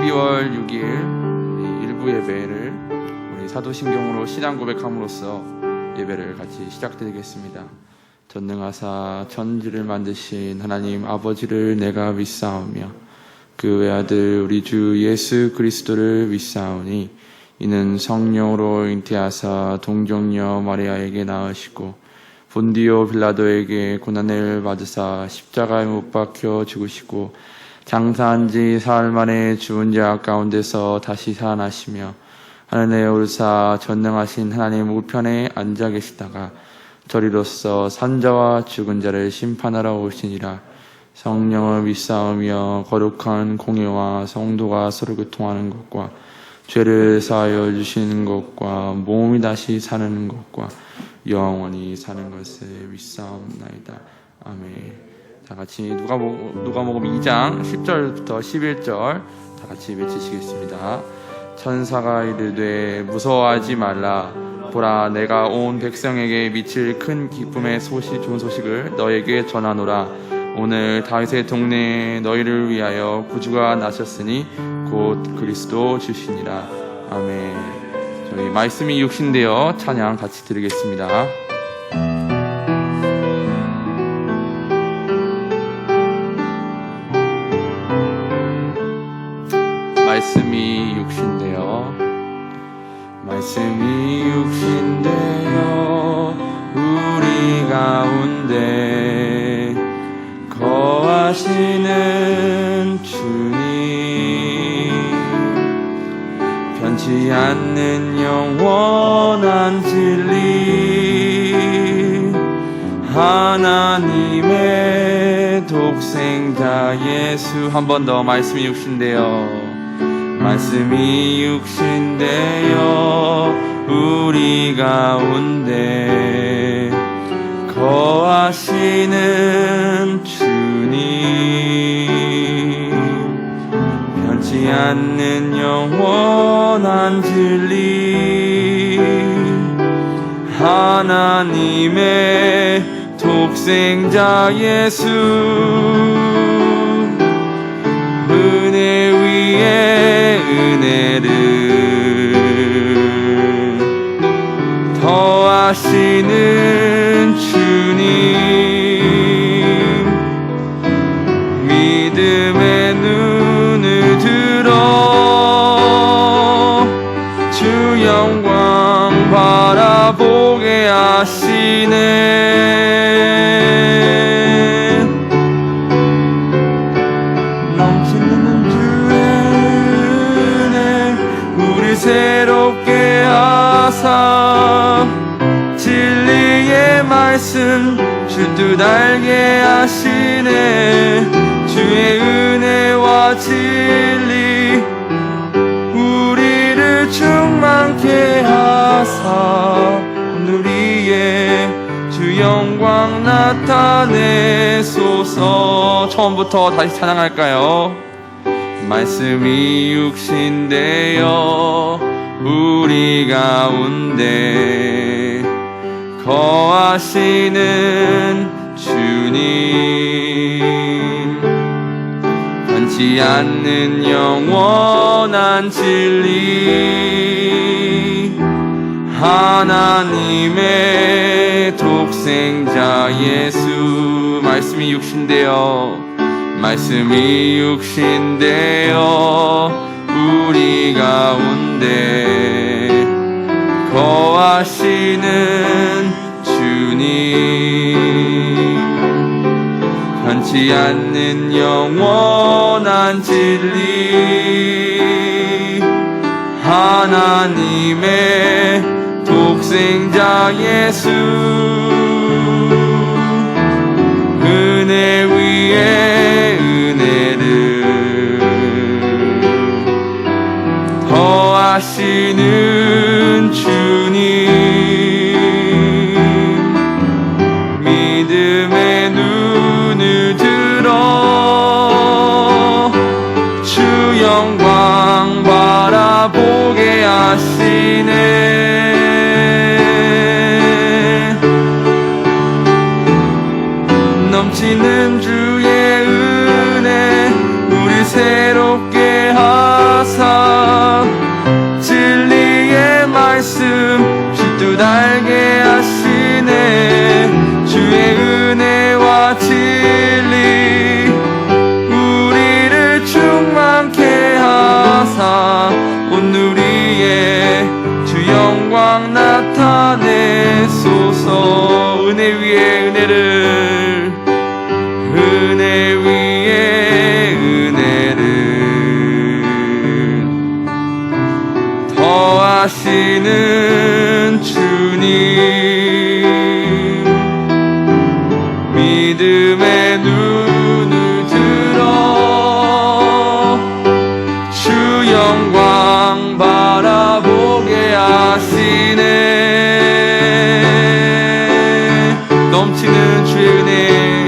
12월 6일 우리 일부 예배를 우리 사도신경으로 신앙 고백함으로써 예배를 같이 시작드리겠습니다. 전능하사 천지를 만드신 하나님 아버지를 내가 믿사오며 그 외아들 우리 주 예수 그리스도를 믿사오니 이는 성령으로 잉태하사 동정녀 마리아에게 낳으시고 본디오 빌라도에게 고난을 받으사 십자가에 못 박혀 죽으시고 장사한 지 사흘 만에 죽은 자 가운데서 다시 살아나시며 하늘에 오르사 전능하신 하나님 우편에 앉아 계시다가 저리로서 산자와 죽은 자를 심판하러 오시니라. 성령을 믿사오며 거룩한 공예와 성도가 서로 교통하는 것과 죄를 사하여 주시는 것과 몸이 다시 사는 것과 영원히 사는 것을 믿사옵나이다. 아멘. 다 같이 누가복음 2장 10절부터 11절 다 같이 외치시겠습니다. 천사가 이르되 무서워하지 말라. 보라, 내가 온 백성에게 미칠 큰 기쁨의 좋은 소식을 너에게 전하노라. 오늘 다윗의 동네에 너희를 위하여 구주가 나셨으니 곧 그리스도 주시니라. 아멘. 저희 말씀이 육신되어 찬양 같이 드리겠습니다. 말씀이 육신되어 우리 가운데 거하시는 주님, 변치 않는 영원한 진리, 하나님의 독생자 예수. 한 번 더. 말씀이 육신되어 우리 가운데 거하시는 주님, 변치 않는 영원한 진리, 하나님의 독생자 예수. 은혜 위에 은혜를 더하시는 주님, 믿음의 눈을 들어 주 영광 바라보게 하시네. 새롭게 하사 진리의 말씀 줄 듯 알게 하시네. 주의 은혜와 진리 우리를 충만케 하사 우리의 주 영광 나타내소서. 처음부터 다시 찬양할까요? 말씀이 육신되어 우리 가운데 거하시는 주님, 변치 않는 영원한 진리, 하나님의 독생자 예수. 말씀이 육신되어 우리 가운데 거하시는 주님, 변치 않는 영원한 진리, 하나님의 독생자 예수. 은혜 위에 은혜를 더하시는 주님, 믿음의 눈을 들어 주 영광 바라보게 하시네. 넘치는 주의 은혜 우리 새롭게 하사 하시는 주님, 믿음의 눈을 들어 주 영광 바라보게 하시네. 넘치는 주의 은혜,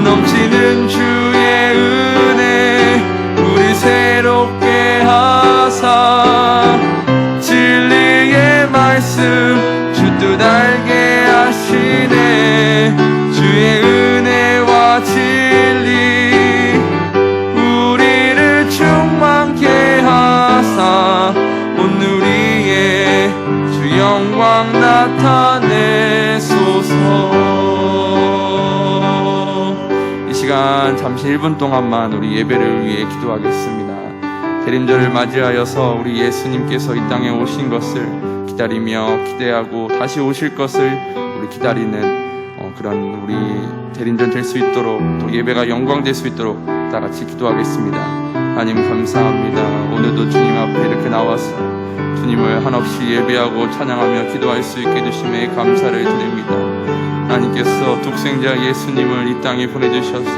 넘치는 주의 은혜, 우리 새롭게 하사 진리의 말씀 주 뜻 알게 하시네. 주의 은혜와 진리 우리를 충만케 하사 온 우리의 주 영광 나타내소서. 이 시간 잠시 1분 동안만 우리 예배를 위해 기도하겠습니다. 대림절을 맞이하여서 우리 예수님께서 이 땅에 오신 것을 기다리며 기대하고 다시 오실 것을 우리 기다리는 그런 우리 대림절 될 수 있도록, 또 예배가 영광될 수 있도록 다 같이 기도하겠습니다. 하나님 감사합니다. 오늘도 주님 앞에 이렇게 나와서 주님을 한없이 예배하고 찬양하며 기도할 수 있게 해주심에 감사를 드립니다. 하나님께서 독생자 예수님을 이 땅에 보내주셔서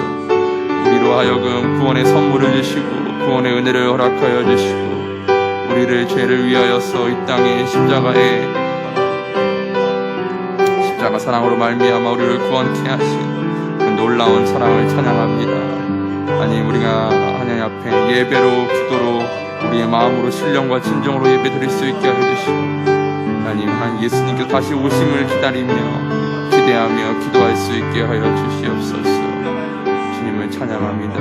우리로 하여금 구원의 선물을 주시고 구원의 은혜를 허락하여 주시고 우리를 죄를 위하여서 이 땅에 십자가 사랑으로 말미암아 우리를 구원케 하신 그 놀라운 사랑을 찬양합니다. 아니 우리가 하나님 앞에 예배로 기도로 우리의 마음으로 신령과 진정으로 예배 드릴 수 있게 하여 주시고 하나님 예수님께서 다시 오심을 기다리며 기대하며 기도할 수 있게 하여 주시옵소서. 주님을 찬양합니다.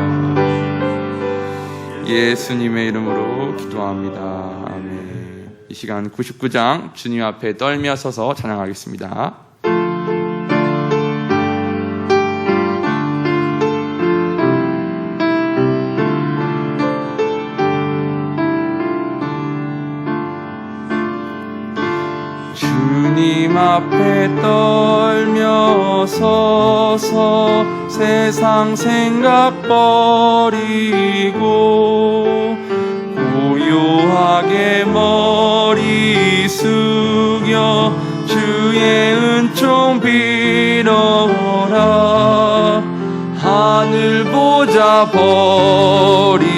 예수님의 이름으로 기도합니다. 아멘. 이 시간 99장 주님 앞에 떨며 서서 찬양하겠습니다. 주님 앞에 떨며 서서 세상 생각 버리고 고요하게 머리 숙여 주의 은총 빌어라. 하늘 보자 버리시고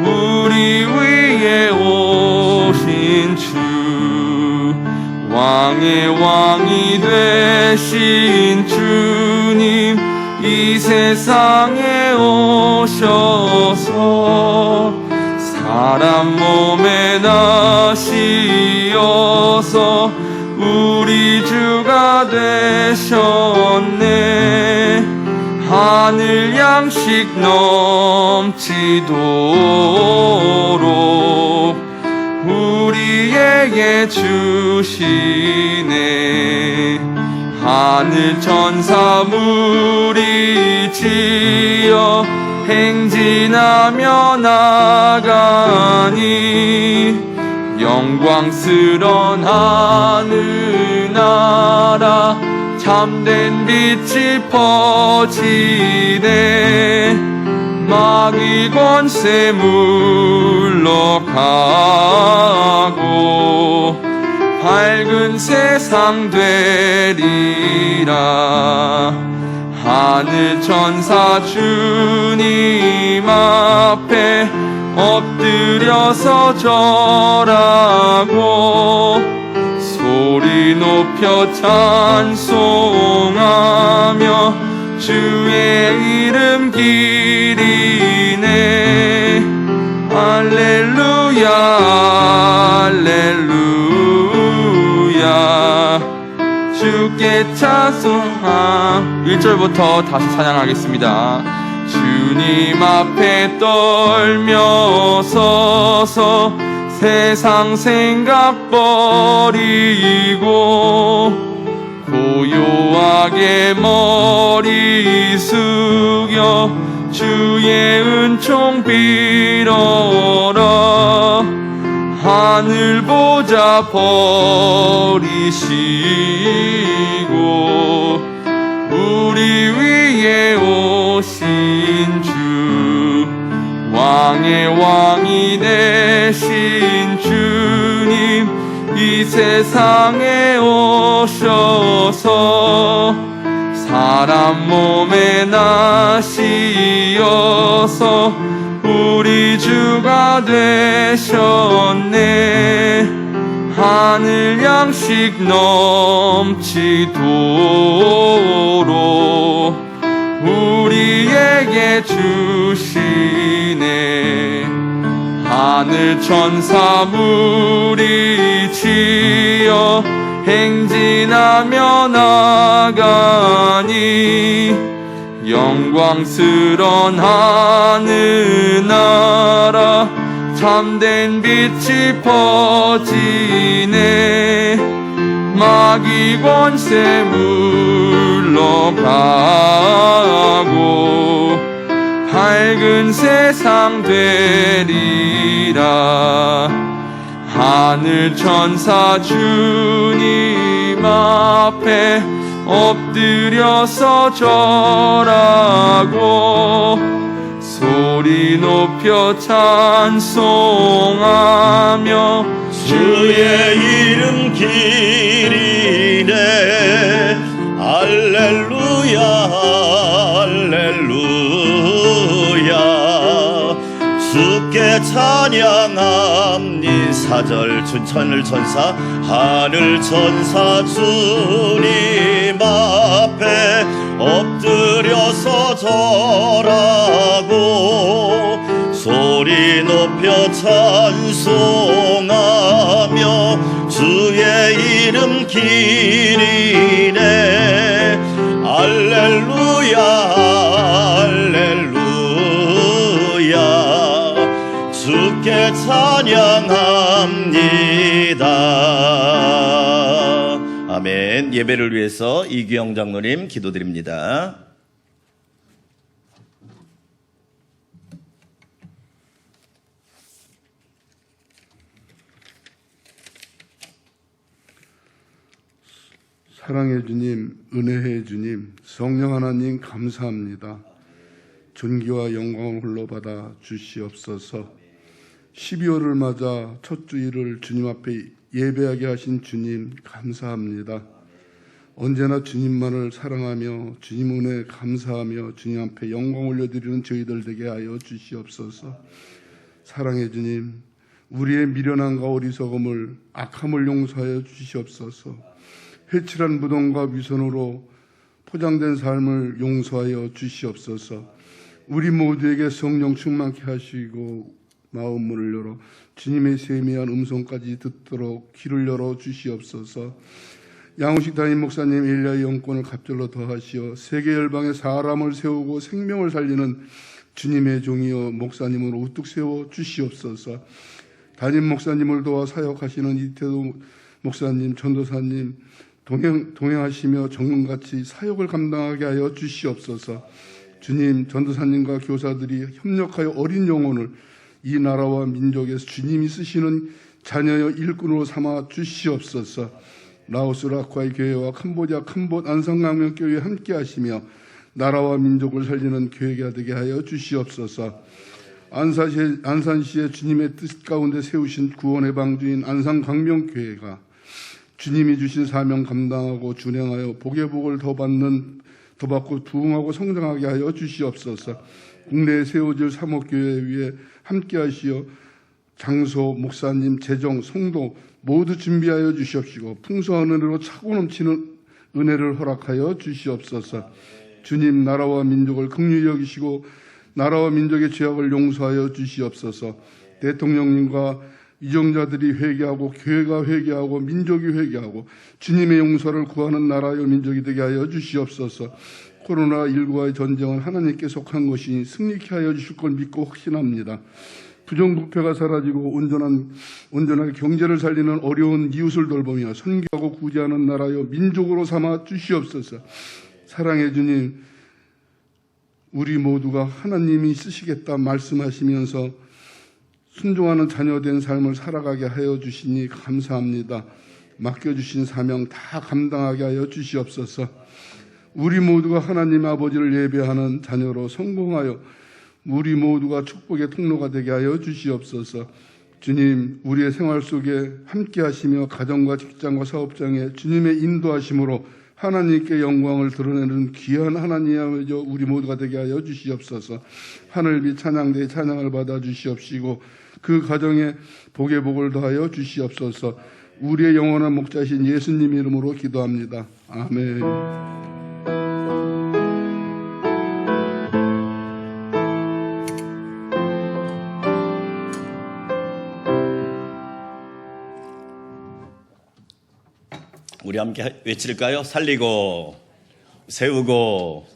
우리 위에 오신 주 왕의 왕이 되신 주님 이 세상에 오셔서 사람 몸에 나시어서 우리 주가 되셨네. 하늘 양식 넘치도록 우리에게 주시네. 하늘 천사 무리 지어 행진하며 나가니 영광스런 하늘나라 참된 빛이 퍼지네. 마귀 권세 물러가고 밝은 세상 되리라. 하늘 천사 주님 앞에 엎드려서 절하고 소리 높여 찬송하며 주의 이름 기리네. 할렐루야 할렐루야 주께 찬송함. 1절부터 다시 찬양하겠습니다. 주님 앞에 떨며 서서 세상 생각 버리고 고요하게 머리 숙여 주의 은총 빌어라. 하늘 보자 버리시고 우리 위에 오신 주 왕의 왕이 되신 주님, 이 세상에 오셔서 사람 몸에 나시어서 우리 주가 되셨네. 하늘 양식 넘치도록 우리에게 주시네. 하늘 천사 무리지어 행진하며 나가니 영광스런 하늘나라 참된 빛이 퍼지네. 마귀 권세 물러가고 밝은 세상 되리라. 하늘 천사 주님 앞에 엎드려서 절하고 소리 높여 찬송하며 주의 이름 기리네. 할렐루야 할렐루야. 주께 찬양합니. 사절 하늘 천사 하늘 천사 주님 앞에 엎드려서 절하고 소리 높여 찬송하며 주의 이름 기리네. 할렐루야 할렐루야. 주께 찬양합니다. 아멘. 예배를 위해서 이규영 장로님 기도드립니다. 사랑의 주님, 은혜의 주님, 성령 하나님 감사합니다. 존귀와 영광을 홀로 받아 주시옵소서. 12월을 맞아 첫 주일을 주님 앞에 예배하게 하신 주님 감사합니다. 언제나 주님만을 사랑하며 주님 은혜 감사하며 주님 앞에 영광 올려드리는 저희들 되게 하여 주시옵소서. 사랑의 주님, 우리의 미련함과 어리석음을 악함을 용서하여 주시옵소서. 회칠한 무덤과 위선으로 포장된 삶을 용서하여 주시옵소서. 우리 모두에게 성령 충만케 하시고 마음 문을 열어 주님의 세미한 음성까지 듣도록 귀를 열어 주시옵소서. 양우식 담임 목사님 엘리야의 영권을 갑절로 더하시어 세계 열방에 사람을 세우고 생명을 살리는 주님의 종이여 목사님으로 우뚝 세워 주시옵소서. 담임 목사님을 도와 사역하시는 이태도 목사님, 전도사님 동행하시며 정금같이 사역을 감당하게 하여 주시옵소서. 주님, 전도사님과 교사들이 협력하여 어린 영혼을 이 나라와 민족에서 주님이 쓰시는 자녀의 일꾼으로 삼아 주시옵소서. 라오스 라콰이 교회와 캄보디아 캄봇 안성강명교회에 함께 하시며 나라와 민족을 살리는 교회가 되게 하여 주시옵소서. 안산시에 주님의 뜻 가운데 세우신 구원의 방주인 안산광명교회가 주님이 주신 사명 감당하고 준행하여 복의 복을 더 받고 부흥하고 성장하게 하여 주시옵소서. 국내에 세워질 사목교회 위에 함께 하시어 장소, 목사님, 재정, 성도 모두 준비하여 주시옵시고 풍성한 은혜로 차고 넘치는 은혜를 허락하여 주시옵소서. 주님, 나라와 민족을 긍휼히 여기시고 나라와 민족의 죄악을 용서하여 주시옵소서. 대통령님과 위정자들이 회개하고 교회가 회개하고 민족이 회개하고 주님의 용서를 구하는 나라여 민족이 되게 하여 주시옵소서. 코로나19와의 전쟁은 하나님께 속한 것이니 승리케 하여 주실 걸 믿고 확신합니다. 부정부패가 사라지고 온전하게 경제를 살리는 어려운 이웃을 돌보며 선교하고 구제하는 나라여 민족으로 삼아 주시옵소서. 사랑의 주님, 우리 모두가 하나님이 쓰시겠다 말씀하시면서 순종하는 자녀된 삶을 살아가게 하여 주시니 감사합니다. 맡겨주신 사명 다 감당하게 하여 주시옵소서. 우리 모두가 하나님 아버지를 예배하는 자녀로 성공하여 우리 모두가 축복의 통로가 되게 하여 주시옵소서. 주님, 우리의 생활 속에 함께 하시며 가정과 직장과 사업장에 주님의 인도하심으로 하나님께 영광을 드러내는 귀한 하나님이여 우리 모두가 되게 하여 주시옵소서. 하늘빛 찬양대의 찬양을 받아 주시옵시고 그 가정에 복의 복을 더하여 주시옵소서. 우리의 영원한 목자신 예수님 이름으로 기도합니다. 아멘. 우리 함께 외칠까요? 살리고 세우고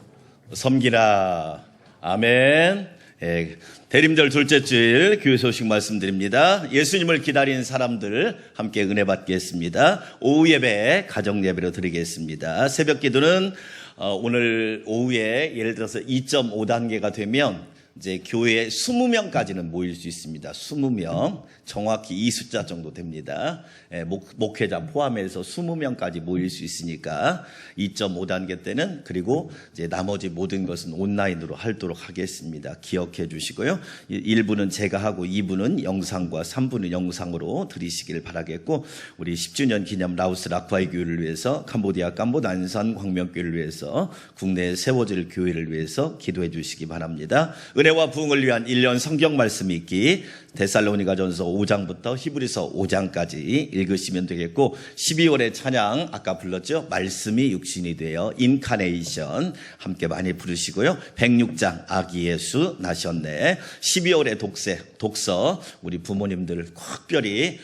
섬기라. 아멘. 예, 대림절 둘째 주일 교회 소식 말씀드립니다. 예수님을 기다린 사람들 함께 은혜 받겠습니다. 오후 예배 가정 예배로 드리겠습니다. 새벽 기도는 오늘 오후에 예를 들어서 2.5단계가 되면 이제 교회에 20명까지는 모일 수 있습니다. 20명, 정확히 이 숫자 정도 됩니다. 목회자 포함해서 20명까지 모일 수 있으니까 2.5단계 때는 그리고 이제 나머지 모든 것은 온라인으로 하도록 하겠습니다. 기억해 주시고요. 1부는 제가 하고 2부는 영상과 3부는 영상으로 드리시길 바라겠고, 우리 10주년 기념 라오스 라콰이 교회를 위해서, 캄보디아 캄보 난산 광명교회를 위해서, 국내에 세워질 교회를 위해서 기도해 주시기 바랍니다. 은혜와 부흥을 위한 1년 성경 말씀 읽기, 데살로니가전서 5장부터 히브리서 5장까지 읽으시면 되겠고, 12월의 찬양 아까 불렀죠? 말씀이 육신이 되어 인카네이션 함께 많이 부르시고요. 106장 아기 예수 나셨네. 12월의 독서 우리 부모님들 특별히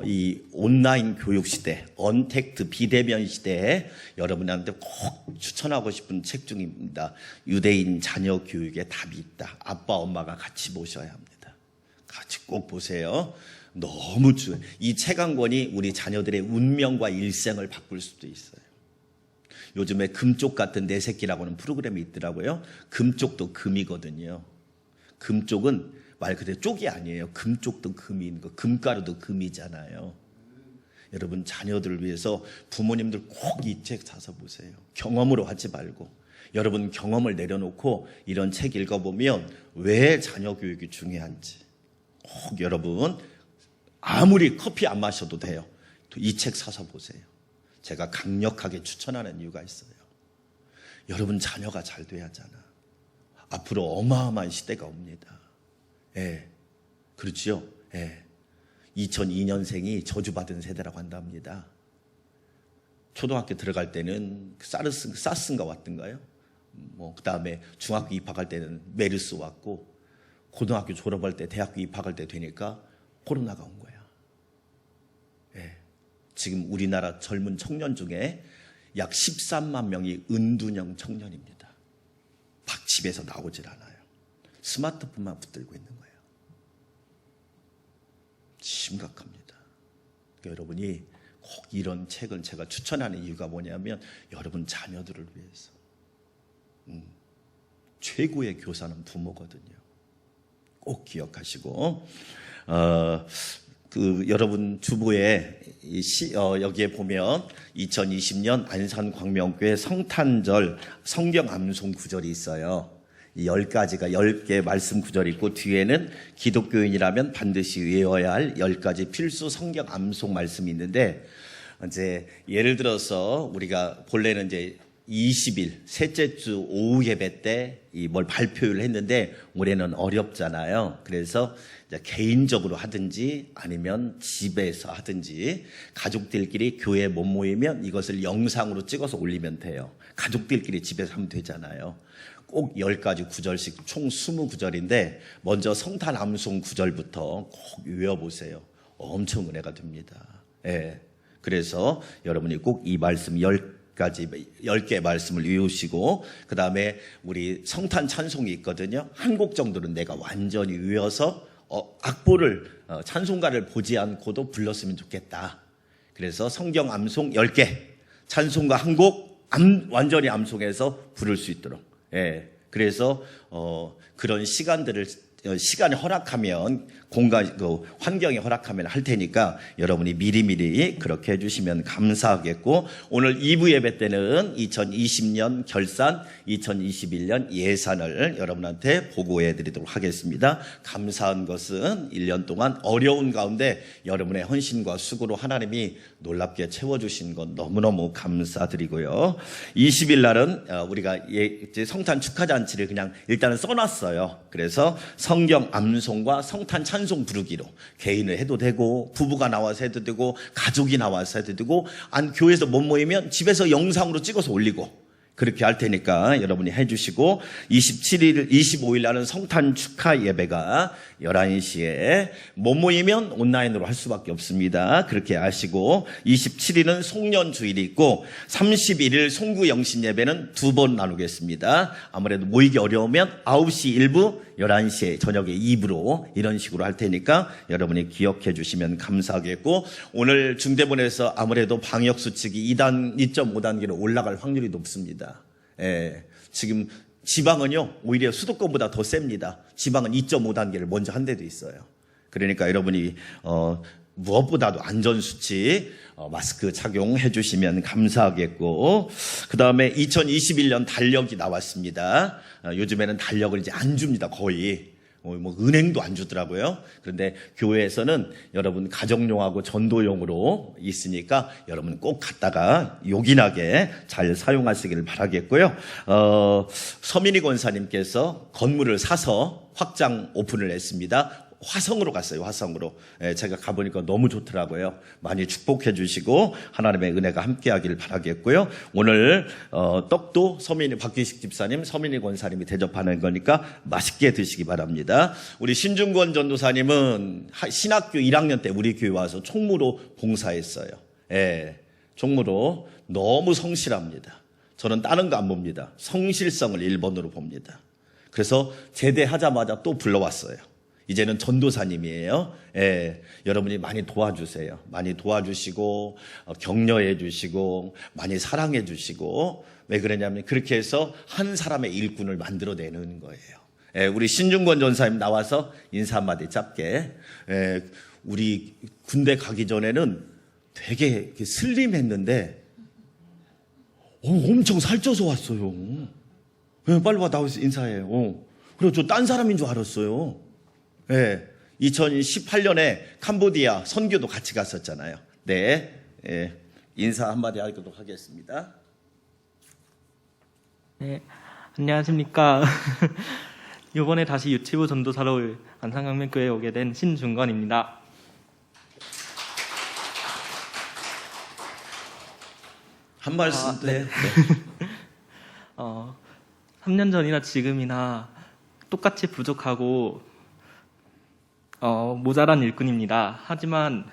이 온라인 교육 시대, 언택트 비대면 시대에 여러분한테 꼭 추천하고 싶은 책 중입니다. 유대인 자녀 교육에 답이 있다. 아빠 엄마가 같이 보셔야 합니다. 같이 꼭 보세요. 너무 중요해요. 이 책 한 권이 우리 자녀들의 운명과 일생을 바꿀 수도 있어요. 요즘에 금쪽 같은 내 새끼라고 하는 프로그램이 있더라고요. 금쪽도 금이거든요. 금쪽은 말 그대로 쪽이 아니에요. 금쪽도 금인 거, 금가루도 금이잖아요. 여러분 자녀들을 위해서 부모님들 꼭 이 책 사서 보세요. 경험으로 하지 말고 여러분 경험을 내려놓고 이런 책 읽어보면 왜 자녀 교육이 중요한지 꼭 여러분 아무리 커피 안 마셔도 돼요. 이 책 사서 보세요. 제가 강력하게 추천하는 이유가 있어요. 여러분 자녀가 잘 돼야 하잖아. 앞으로 어마어마한 시대가 옵니다. 예, 그렇죠. 예, 2002년생이 저주받은 세대라고 한답니다. 초등학교 들어갈 때는 사스인가 왔던가요? 그 다음에 중학교 입학할 때는 메르스 왔고, 고등학교 졸업할 때, 대학교 입학할 때 되니까 코로나가 온 거야. 예, 지금 우리나라 젊은 청년 중에 약 13만 명이 은둔형 청년입니다. 집에서 나오질 않아요. 스마트폰만 붙들고 있는 거예요. 심각합니다. 그러니까 여러분이 꼭 이런 책을 제가 추천하는 이유가 뭐냐면 여러분 자녀들을 위해서. 최고의 교사는 부모거든요. 꼭 기억하시고 여러분 주보에 여기에 보면 2020년 안산광명교회 성탄절 성경 암송 구절이 있어요. 이 10개 말씀 구절이 있고 뒤에는 기독교인이라면 반드시 외워야 할 10가지 필수 성경 암송 말씀이 있는데, 이제 예를 들어서 우리가 본래는 이제 20일 셋째 주 오후 예배 때 뭘 발표를 했는데 올해는 어렵잖아요. 그래서 이제 개인적으로 하든지 아니면 집에서 하든지 가족들끼리 교회에 못 모이면 이것을 영상으로 찍어서 올리면 돼요. 가족들끼리 집에서 하면 되잖아요. 꼭 10가지 구절씩 총 20구절인데 먼저 성탄 암송 구절부터 꼭 외워보세요. 엄청 은혜가 됩니다. 예. 그래서 여러분이 꼭 이 말씀 10개 말씀을 외우시고, 그 다음에 우리 성탄 찬송이 있거든요. 한 곡 정도는 내가 완전히 외워서 악보를 찬송가를 보지 않고도 불렀으면 좋겠다. 그래서 성경 암송 10개, 찬송가 한 곡 완전히 암송해서 부를 수 있도록. 예. 그래서 그런 시간들을 시간이 허락하면 공간 환경이 허락하면 할 테니까 여러분이 미리미리 그렇게 해주시면 감사하겠고, 오늘 2부 예배 때는 2020년 결산, 2021년 예산을 여러분한테 보고해 드리도록 하겠습니다. 감사한 것은 1년 동안 어려운 가운데 여러분의 헌신과 수고로 하나님이 놀랍게 채워주신 것 너무너무 감사드리고요. 20일 날은 우리가 이제 성탄 축하잔치를 그냥 일단은 써놨어요. 그래서 성경 암송과 성탄 찬송 부르기로 개인을 해도 되고, 부부가 나와서 해도 되고, 가족이 나와서 해도 되고, 교회에서 못 모이면 집에서 영상으로 찍어서 올리고, 그렇게 할 테니까 여러분이 해주시고, 27일, 25일 날은 성탄 축하 예배가 11시에 못 모이면 온라인으로 할 수밖에 없습니다. 그렇게 아시고, 27일은 송년 주일이 있고, 31일 송구 영신 예배는 2번 나누겠습니다. 아무래도 모이기 어려우면 9시 1부, 11시에 저녁에 2부로 이런 식으로 할 테니까 여러분이 기억해 주시면 감사하겠고, 오늘 중대본에서 아무래도 방역수칙이 2.5단계로 올라갈 확률이 높습니다. 지금 지방은요 오히려 수도권보다 더 셉니다. 지방은 2.5단계를 먼저 한 데도 있어요. 그러니까 여러분이 무엇보다도 안전수칙 마스크 착용해 주시면 감사하겠고, 그 다음에 2021년 달력이 나왔습니다. 요즘에는 달력을 이제 안 줍니다. 거의 뭐 은행도 안 주더라고요. 그런데 교회에서는 여러분 가정용하고 전도용으로 있으니까 여러분 꼭 갖다가 요긴하게 잘 사용하시기를 바라겠고요. 서민희 권사님께서 건물을 사서 확장 오픈을 했습니다. 화성으로 갔어요. 화성으로. 제가 가보니까 너무 좋더라고요. 많이 축복해 주시고 하나님의 은혜가 함께하기를 바라겠고요. 오늘 떡도 박기식 집사님, 서민희 권사님이 대접하는 거니까 맛있게 드시기 바랍니다. 우리 신중권 전도사님은 신학교 1학년 때 우리 교회 와서 총무로 봉사했어요. 총무로. 너무 성실합니다. 저는 다른 거 안 봅니다. 성실성을 1번으로 봅니다. 그래서 제대하자마자 또 불러왔어요. 이제는 전도사님이에요. 여러분이 많이 도와주세요. 많이 도와주시고 격려해 주시고 많이 사랑해 주시고, 왜 그러냐면 그렇게 해서 한 사람의 일꾼을 만들어내는 거예요. 우리 신중권 전사님 나와서 인사 한마디 짧게. 우리 군대 가기 전에는 되게 슬림했는데 엄청 살쪄서 왔어요. 빨리 와 나와서 인사해요. 그리고 저 딴 사람인 줄 알았어요. 2018년에 캄보디아 선교도 같이 갔었잖아요. 인사 한마디 하도록 하겠습니다. 네, 안녕하십니까. 이번에 다시 유치부 전도사로 안산강명교회에 오게 된 신중건입니다. 한 말씀. 네. 3년 전이나 지금이나 똑같이 부족하고 모자란 일꾼입니다. 하지만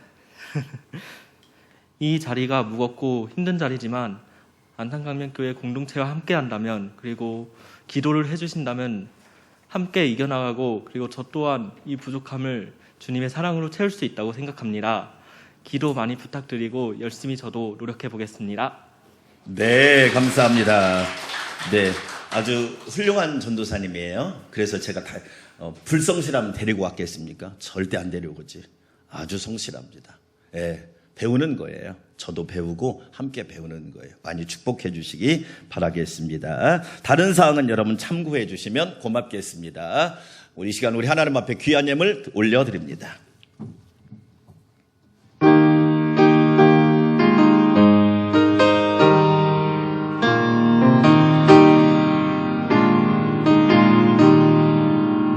이 자리가 무겁고 힘든 자리지만 안산강명교회 공동체와 함께 한다면, 그리고 기도를 해주신다면 함께 이겨나가고, 그리고 저 또한 이 부족함을 주님의 사랑으로 채울 수 있다고 생각합니다. 기도 많이 부탁드리고 열심히 저도 노력해 보겠습니다. 네, 감사합니다. 네, 아주 훌륭한 전도사님이에요. 그래서 제가 불성실하면 데리고 왔겠습니까? 절대 안 데려오지. 아주 성실합니다. 배우는 거예요. 저도 배우고 함께 배우는 거예요. 많이 축복해 주시기 바라겠습니다. 다른 사항은 여러분 참고해 주시면 고맙겠습니다. 우리 시간 우리 하나님 앞에 귀한 예물 올려드립니다.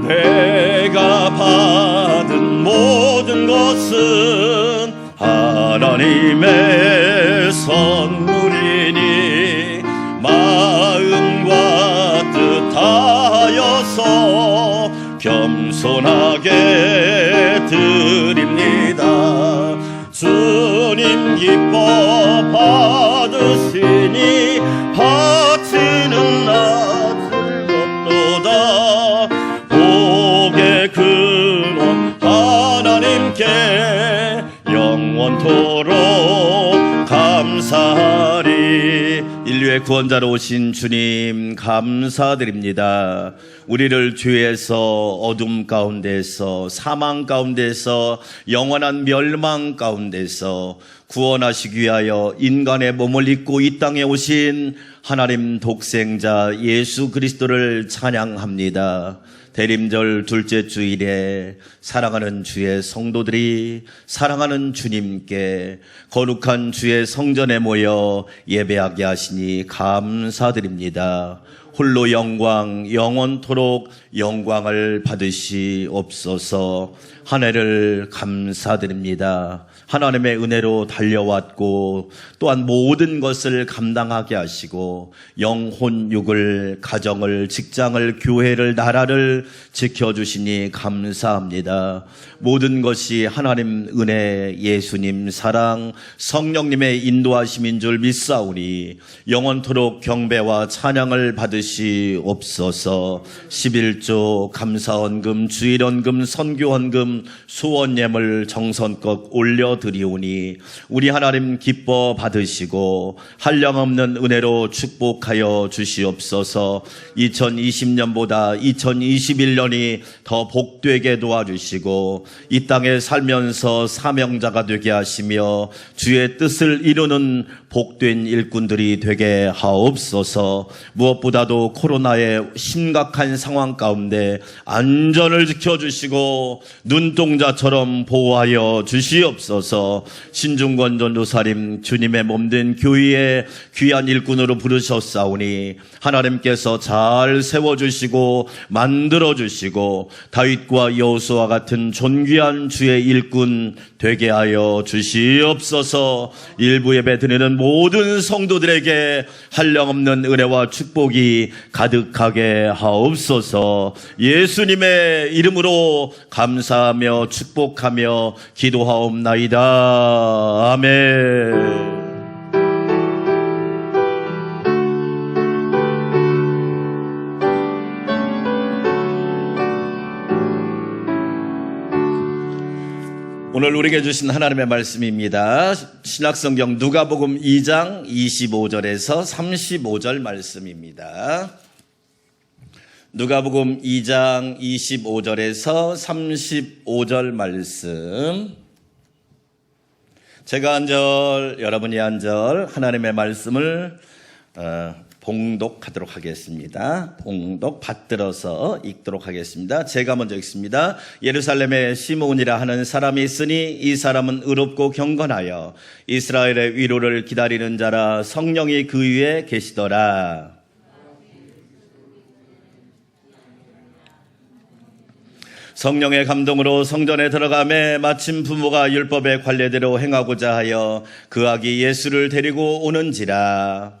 내가 받은 모든 것은 하나님의 선물이니 마음과 뜻하여서 겸손하게 드립니다. 주님 기뻐 받으시니 바치는 나 즐겁도다. 복의 근원 하나님께 영원토록 감사하리. 인류의 우리의 구원자로 오신 주님 감사드립니다. 우리를 죄에서 어둠 가운데서 사망 가운데서 영원한 멸망 가운데서 구원하시기 위하여 인간의 몸을 입고 이 땅에 오신 하나님 독생자 예수 그리스도를 찬양합니다. 대림절 둘째 주일에 사랑하는 주의 성도들이 사랑하는 주님께 거룩한 주의 성전에 모여 예배하게 하시니 감사드립니다. 홀로 영광 영원토록 영광을 받으시옵소서. 한 해를 감사드립니다. 하나님의 은혜로 달려왔고 또한 모든 것을 감당하게 하시고 영혼, 육을, 가정을, 직장을, 교회를, 나라를 지켜주시니 감사합니다. 모든 것이 하나님 은혜, 예수님 사랑, 성령님의 인도하심인 줄 믿사오니 영원토록 경배와 찬양을 받으시옵소서. 11조 감사헌금, 주일헌금, 선교헌금, 수원예물 정성껏 올려드리오니 우리 하나님 기뻐 받으시고 한량없는 은혜로 축복하여 주시옵소서. 2020년보다 2021년이 더 복되게 도와주시고 이 땅에 살면서 사명자가 되게 하시며 주의 뜻을 이루는 복된 일꾼들이 되게 하옵소서. 무엇보다도 코로나의 심각한 상황 가운데 안전을 지켜주시고 눈동자처럼 보호하여 주시옵소서. 신중권 전도사님 주님의 몸된 교회의 귀한 일꾼으로 부르셨사오니 하나님께서 잘 세워주시고 만들어주시고 다윗과 여호수아와 같은 존귀한 주의 일꾼 되게 하여 주시옵소서. 일부 예배 드리는 모든 성도들에게 한량없는 은혜와 축복이 가득하게 하옵소서. 예수님의 이름으로 감사하며 축복하며 기도하옵나이다. 아멘. 오늘 우리에게 주신 하나님의 말씀입니다. 신약성경 누가복음 2장 25절에서 35절 말씀입니다. 누가복음 2장 25절에서 35절 말씀. 제가 한 절, 여러분이 한 절 하나님의 말씀을 봉독하도록 하겠습니다. 봉독 받들어서 읽도록 하겠습니다. 제가 먼저 읽습니다. 예루살렘에 시므온이라 하는 사람이 있으니 이 사람은 의롭고 경건하여 이스라엘의 위로를 기다리는 자라. 성령이 그 위에 계시더라. 성령의 감동으로 성전에 들어가매 마침 부모가 율법의 관례대로 행하고자 하여 그 아기 예수를 데리고 오는지라.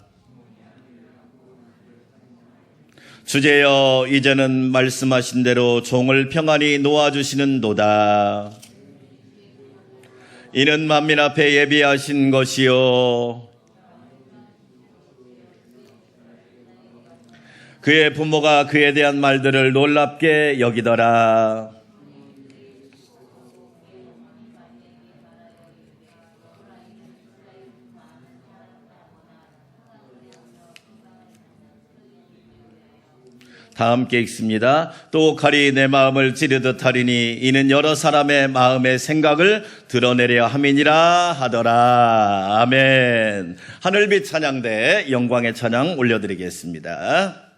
주제여 이제는 말씀하신 대로 종을 평안히 놓아주시는도다. 이는 만민 앞에 예비하신 것이요 그의 부모가 그에 대한 말들을 놀랍게 여기더라. 다 함께 읽습니다. 또 칼이 내 마음을 찌르듯 하리니 이는 여러 사람의 마음의 생각을 드러내려 함이니라 하더라. 아멘. 하늘빛 찬양대 영광의 찬양 올려드리겠습니다.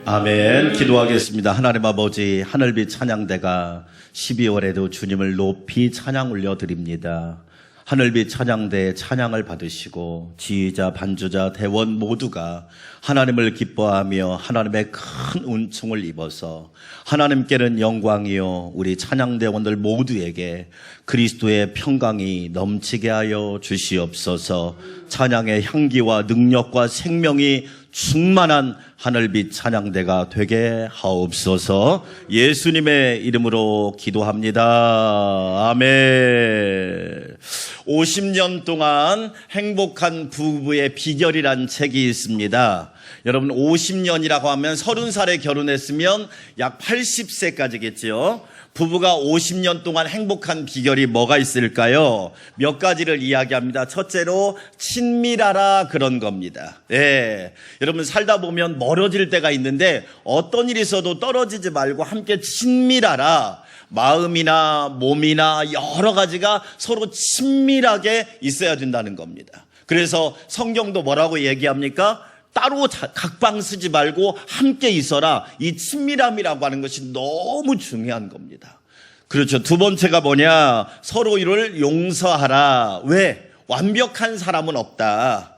아멘. 기도하겠습니다. 하나님 아버지, 하늘빛 찬양대가 12월에도 주님을 높이 찬양 올려드립니다. 하늘빛 찬양대의 찬양을 받으시고 지휘자, 반주자, 대원 모두가 하나님을 기뻐하며 하나님의 큰 은총을 입어서 하나님께는 영광이요 우리 찬양대원들 모두에게 그리스도의 평강이 넘치게 하여 주시옵소서. 찬양의 향기와 능력과 생명이 충만한 하늘빛 찬양대가 되게 하옵소서. 예수님의 이름으로 기도합니다. 아멘. 50년 동안 행복한 부부의 비결이란 책이 있습니다. 여러분 50년이라고 하면 30살에 결혼했으면 약 80세까지겠죠. 부부가 50년 동안 행복한 비결이 뭐가 있을까요? 몇 가지를 이야기합니다. 첫째로 친밀하라 그런 겁니다. 예, 여러분 살다 보면 멀어질 때가 있는데 어떤 일이 있어도 떨어지지 말고 함께 친밀하라. 마음이나 몸이나 여러 가지가 서로 친밀하게 있어야 된다는 겁니다. 그래서 성경도 뭐라고 얘기합니까? 따로 각방 쓰지 말고 함께 있어라. 이 친밀함이라고 하는 것이 너무 중요한 겁니다. 그렇죠. 두 번째가 뭐냐? 서로를 용서하라. 왜? 완벽한 사람은 없다.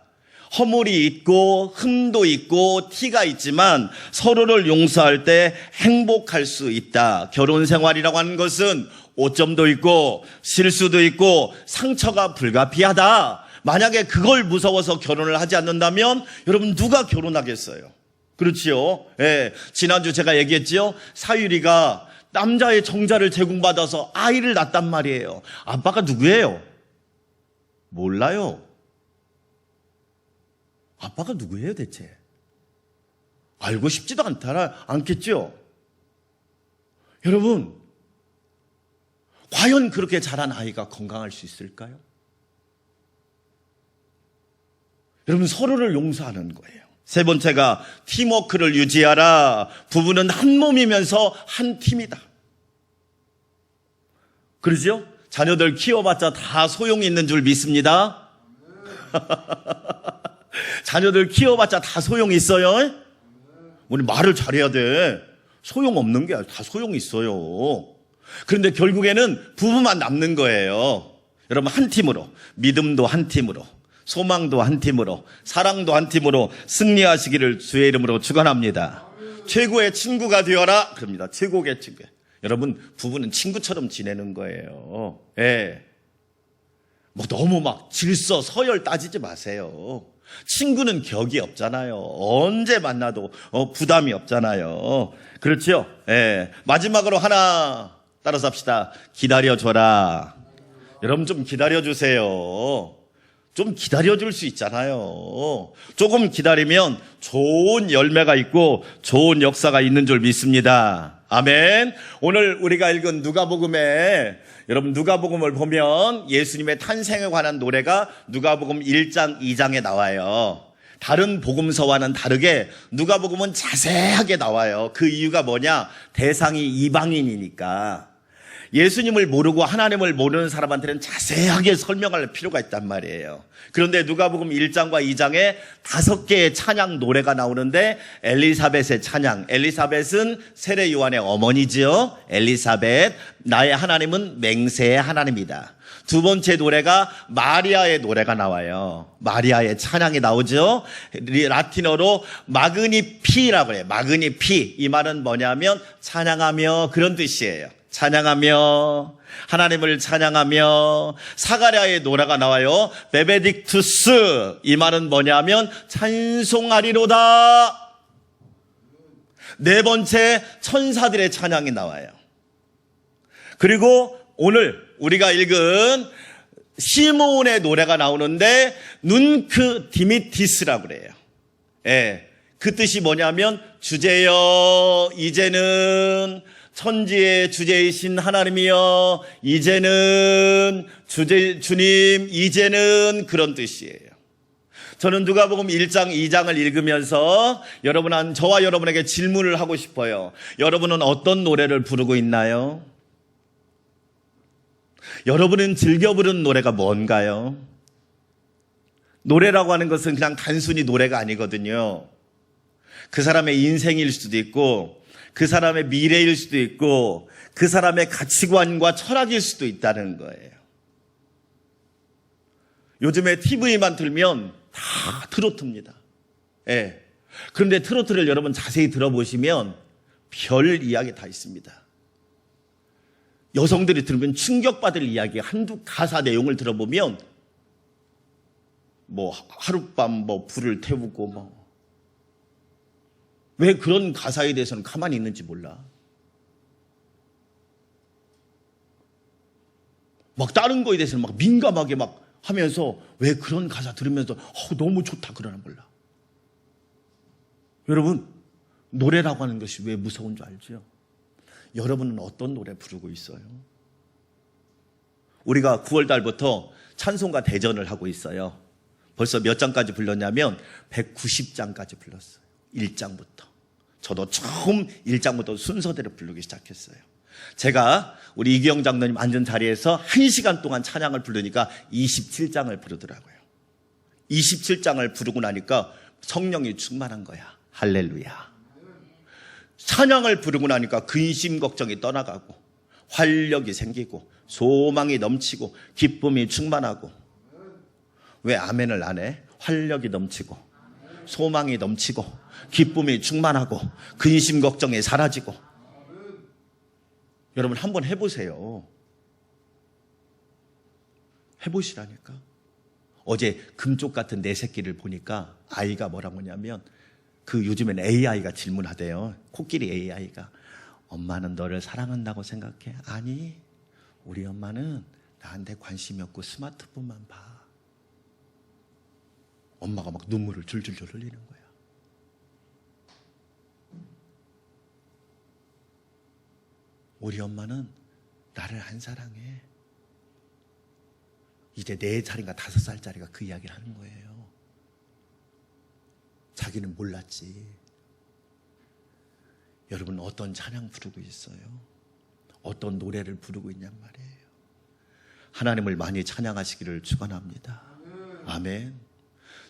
허물이 있고 흠도 있고 티가 있지만 서로를 용서할 때 행복할 수 있다. 결혼 생활이라고 하는 것은 오점도 있고 실수도 있고 상처가 불가피하다. 만약에 그걸 무서워서 결혼을 하지 않는다면 여러분 누가 결혼하겠어요? 그렇지요. 예, 지난주 제가 얘기했지요. 사유리가 남자의 정자를 제공받아서 아이를 낳았단 말이에요. 아빠가 누구예요? 몰라요. 아빠가 누구예요 대체? 알고 싶지도 않겠죠. 여러분 과연 그렇게 자란 아이가 건강할 수 있을까요? 여러분 서로를 용서하는 거예요. 세 번째가 팀워크를 유지하라. 부부는 한 몸이면서 한 팀이다. 그러죠? 자녀들 키워봤자 다 소용이 있는 줄 믿습니다. 자녀들 키워봤자 다 소용이 있어요. 우리 말을 잘해야 돼. 소용없는 게 다 소용이 있어요. 그런데 결국에는 부부만 남는 거예요. 여러분 한 팀으로, 믿음도 한 팀으로, 소망도 한 팀으로, 사랑도 한 팀으로 승리하시기를 주의 이름으로 축원합니다. 최고의 친구가 되어라. 그럽니다. 최고의 친구. 여러분 부부는 친구처럼 지내는 거예요. 예. 뭐 너무 막 질서 서열 따지지 마세요. 친구는 격이 없잖아요. 언제 만나도 부담이 없잖아요. 그렇죠? 예. 마지막으로 하나 따라서 합시다. 기다려줘라. 여러분 좀 기다려주세요. 좀 기다려줄 수 있잖아요. 조금 기다리면 좋은 열매가 있고 좋은 역사가 있는 줄 믿습니다. 아멘. 오늘 우리가 읽은 누가복음에 여러분 누가복음을 보면 예수님의 탄생에 관한 노래가 누가복음 1장 2장에 나와요. 다른 복음서와는 다르게 누가복음은 자세하게 나와요. 그 이유가 뭐냐? 대상이 이방인이니까. 예수님을 모르고 하나님을 모르는 사람한테는 자세하게 설명할 필요가 있단 말이에요. 그런데 누가복음 1장과 2장에 5개의 찬양 노래가 나오는데 엘리사벳의 찬양, 엘리사벳은 세례 요한의 어머니지요. 엘리사벳, 나의 하나님은 맹세의 하나님이다. 두 번째 노래가 마리아의 노래가 나와요. 마리아의 찬양이 나오죠. 라틴어로 마그니피라고 해요. 마그니피. 이 말은 뭐냐면 찬양하며, 그런 뜻이에요. 찬양하며, 하나님을 찬양하며. 사가랴의 노래가 나와요. 베베딕투스. 이 말은 뭐냐면 찬송하리로다. 네 번째 천사들의 찬양이 나와요. 그리고 오늘 우리가 읽은 시므온의 노래가 나오는데 눈크 디미티스라고 그래요. 예, 그 뜻이 뭐냐면 주제여 이제는 천지의 주제이신 하나님이여 이제는 주님 이제는, 그런 뜻이에요. 저는 누가복음 1장 2장을 읽으면서 저와 여러분에게 질문을 하고 싶어요. 여러분은 어떤 노래를 부르고 있나요? 여러분은 즐겨 부르는 노래가 뭔가요? 노래라고 하는 것은 그냥 단순히 노래가 아니거든요. 그 사람의 인생일 수도 있고, 그 사람의 미래일 수도 있고, 그 사람의 가치관과 철학일 수도 있다는 거예요. 요즘에 TV만 틀면 다 트로트입니다. 예. 그런데 트로트를 여러분 자세히 들어보시면 별 이야기 다 있습니다. 여성들이 들으면 충격받을 이야기, 한두 가사 내용을 들어보면 하룻밤 불을 태우고 왜 그런 가사에 대해서는 가만히 있는지 몰라. 다른 거에 대해서는 민감하게 하면서 왜 그런 가사 들으면서 너무 좋다 그러나 몰라. 여러분, 노래라고 하는 것이 왜 무서운 줄 알죠? 여러분은 어떤 노래 부르고 있어요? 우리가 9월 달부터 찬송가 대전을 하고 있어요. 벌써 몇 장까지 불렀냐면 190장까지 불렀어요. 1장부터. 저도 처음 1장부터 순서대로 부르기 시작했어요. 제가 우리 이기영 장로님 앉은 자리에서 1시간 동안 찬양을 부르니까 27장을 부르더라고요. 27장을 부르고 나니까 성령이 충만한 거야. 할렐루야. 찬양을 부르고 나니까 근심 걱정이 떠나가고 활력이 생기고 소망이 넘치고 기쁨이 충만하고. 왜 아멘을 안 해? 활력이 넘치고 소망이 넘치고 기쁨이 충만하고 근심 걱정이 사라지고. 여러분 한번 해보세요. 해보시라니까. 어제 금쪽 같은 내 새끼를 보니까 아이가 뭐라고 하냐면 요즘엔 AI가 질문하대요. 코끼리 AI가. 엄마는 너를 사랑한다고 생각해? 아니, 우리 엄마는 나한테 관심이 없고 스마트폰만 봐. 엄마가 눈물을 줄줄줄 흘리는 거야. 우리 엄마는 나를 안 사랑해. 이제 4살인가 5살짜리가 그 이야기를 하는 거예요. 자기는 몰랐지. 여러분 어떤 찬양 부르고 있어요? 어떤 노래를 부르고 있냔 말이에요. 하나님을 많이 찬양하시기를 축원합니다. 아멘.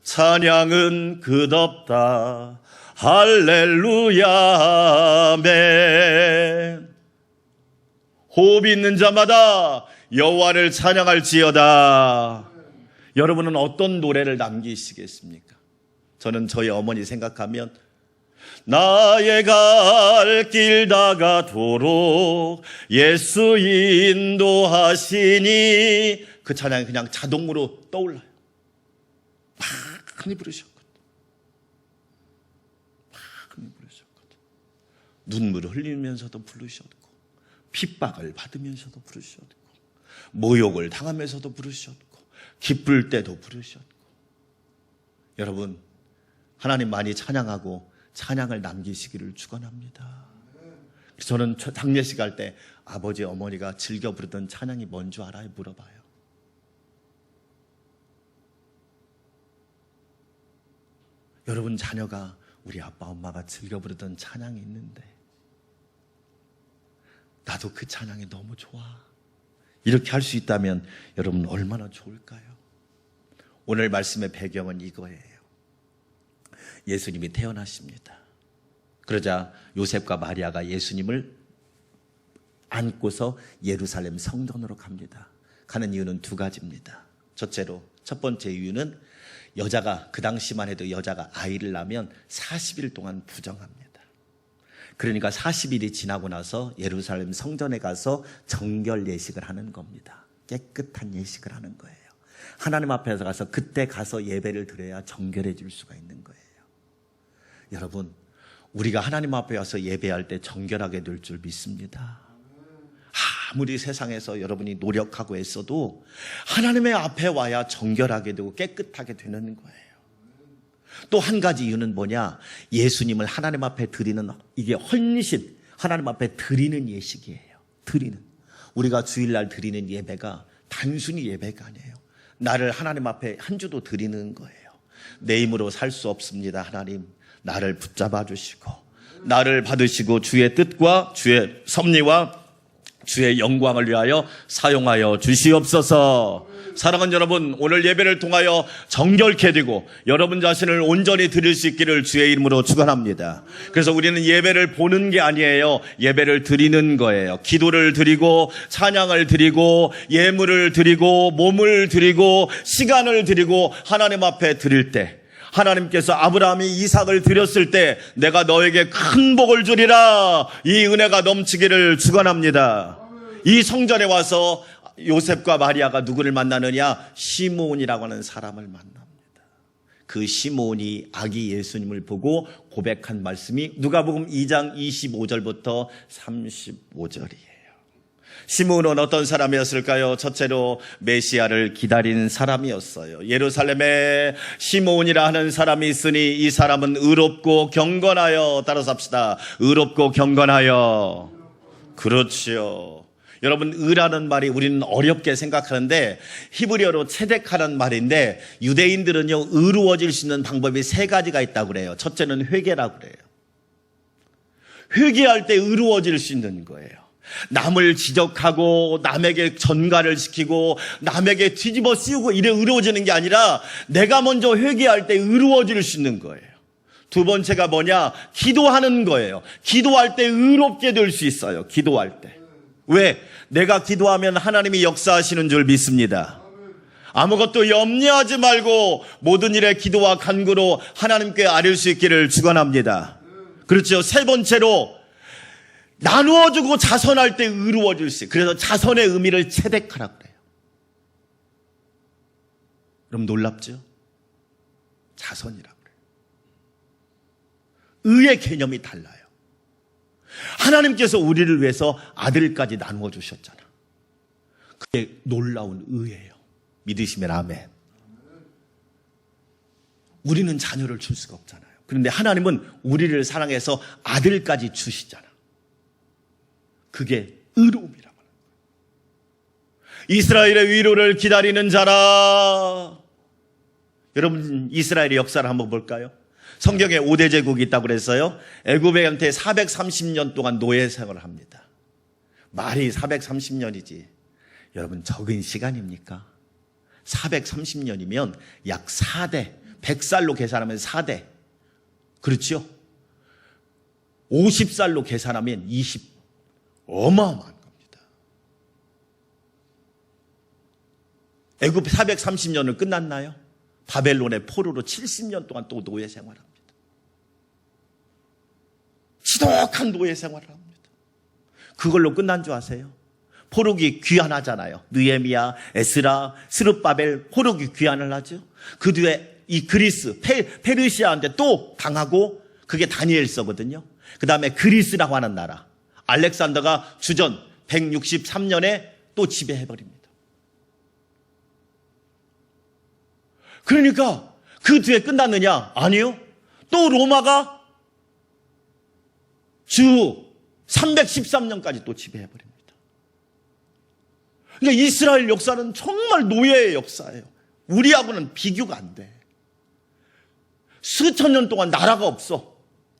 찬양은 끝없다. 할렐루야. 아멘. 호흡 있는 자마다 여호와를 찬양할지어다. 여러분은 어떤 노래를 남기시겠습니까? 저는 저희 어머니 생각하면 나의 갈 길 다가도록 예수 인도하시니, 그 찬양이 그냥 자동으로 떠올라요. 많이 부르셨거든. 많이 부르셨거든. 눈물을 흘리면서도 부르셨고, 핍박을 받으면서도 부르셨고, 모욕을 당하면서도 부르셨고, 기쁠 때도 부르셨고. 여러분, 하나님 많이 찬양하고 찬양을 남기시기를 축원합니다. 저는 장례식 할 때 아버지 어머니가 즐겨 부르던 찬양이 뭔 줄 알아요? 물어봐요. 여러분 자녀가 우리 아빠 엄마가 즐겨 부르던 찬양이 있는데 나도 그 찬양이 너무 좋아. 이렇게 할 수 있다면 여러분 얼마나 좋을까요? 오늘 말씀의 배경은 이거예요. 예수님이 태어나십니다. 그러자 요셉과 마리아가 예수님을 안고서 예루살렘 성전으로 갑니다. 가는 이유는 두 가지입니다. 첫째로, 첫 번째 이유는 여자가, 그 당시만 해도 여자가 아이를 낳으면 40일 동안 부정합니다. 그러니까 40일이 지나고 나서 예루살렘 성전에 가서 정결 예식을 하는 겁니다. 깨끗한 예식을 하는 거예요. 하나님 앞에서 가서 그때 가서 예배를 드려야 정결해질 수가 있는 거예요. 여러분, 우리가 하나님 앞에 와서 예배할 때 정결하게 될 줄 믿습니다. 아무리 세상에서 여러분이 노력하고 애써도 하나님의 앞에 와야 정결하게 되고 깨끗하게 되는 거예요. 또 한 가지 이유는 뭐냐? 예수님을 하나님 앞에 드리는, 이게 헌신, 하나님 앞에 드리는 예식이에요. 드리는. 우리가 주일날 드리는 예배가 단순히 예배가 아니에요. 나를 하나님 앞에 한 주도 드리는 거예요. 내 힘으로 살 수 없습니다. 하나님, 나를 붙잡아 주시고 나를 받으시고 주의 뜻과 주의 섭리와 주의 영광을 위하여 사용하여 주시옵소서. 사랑하는 여러분, 오늘 예배를 통하여 정결케 되고 여러분 자신을 온전히 드릴 수 있기를 주의 이름으로 축원합니다. 그래서 우리는 예배를 보는 게 아니에요. 예배를 드리는 거예요. 기도를 드리고 찬양을 드리고 예물을 드리고 몸을 드리고 시간을 드리고 하나님 앞에 드릴 때, 하나님께서 아브라함이 이삭을 드렸을 때 내가 너에게 큰 복을 주리라, 이 은혜가 넘치기를 축원합니다. 이 성전에 와서 요셉과 마리아가 누구를 만나느냐? 시므온이라고 하는 사람을 만납니다. 그 시므온이 아기 예수님을 보고 고백한 말씀이 누가복음 2장 25절부터 35절이에요. 시므온은 어떤 사람이었을까요? 첫째로 메시아를 기다린 사람이었어요. 예루살렘에 시므온이라 하는 사람이 있으니 이 사람은 의롭고 경건하여, 따라서 합시다. 의롭고 경건하여. 그렇지요. 여러분, 의라는 말이 우리는 어렵게 생각하는데 히브리어로 체덱하라는 말인데 유대인들은요, 의로워질 수 있는 방법이 세 가지가 있다고 그래요. 첫째는 회개라고 그래요. 회개할 때 의로워질 수 있는 거예요. 남을 지적하고 남에게 전가를 시키고 남에게 뒤집어 씌우고 이래 의로워지는 게 아니라 내가 먼저 회개할 때 의로워질 수 있는 거예요. 두 번째가 뭐냐? 기도하는 거예요. 기도할 때 의롭게 될 수 있어요. 기도할 때. 왜? 내가 기도하면 하나님이 역사하시는 줄 믿습니다. 아무것도 염려하지 말고 모든 일에 기도와 간구로 하나님께 아뢰 수 있기를 축원합니다. 그렇죠. 세 번째로 나누어주고 자선할 때 의로워질 수 있어요. 그래서 자선의 의미를 체덱하라고 그래요. 그럼 놀랍죠? 자선이라고 그래요. 의의 개념이 달라요. 하나님께서 우리를 위해서 아들까지 나누어 주셨잖아. 그게 놀라운 의예요. 믿으시면 아멘. 우리는 자녀를 줄 수가 없잖아요. 그런데 하나님은 우리를 사랑해서 아들까지 주시잖아. 그게 의로움이라고 하는 거예요. 이스라엘의 위로를 기다리는 자라. 여러분, 이스라엘의 역사를 한번 볼까요? 성경에 5대 제국이 있다고 그랬어요. 애굽한테 430년 동안 노예 생활을 합니다. 말이 430년이지. 여러분, 적은 시간입니까? 430년이면 약 4대, 100살로 계산하면 4대. 그렇죠? 50살로 계산하면 20. 어마어마한 겁니다. 애굽 430년을 끝났나요? 바벨론의 포로로 70년 동안 또 노예 생활합니다. 지독한 노예 생활을 합니다. 그걸로 끝난 줄 아세요? 포로기 귀환하잖아요. 느헤미야, 에스라, 스룹바벨 포로기 귀환을 하죠. 그 뒤에 이 그리스, 페르시아한테 또 당하고, 그게 다니엘서거든요. 그 다음에 그리스라고 하는 나라, 알렉산더가 주전 163년에 또 지배해버립니다. 그러니까 그 뒤에 끝났느냐? 아니요. 또 로마가 주 313년까지 또 지배해버립니다. 그러니까 이스라엘 역사는 정말 노예의 역사예요. 우리하고는 비교가 안 돼. 수천 년 동안 나라가 없어.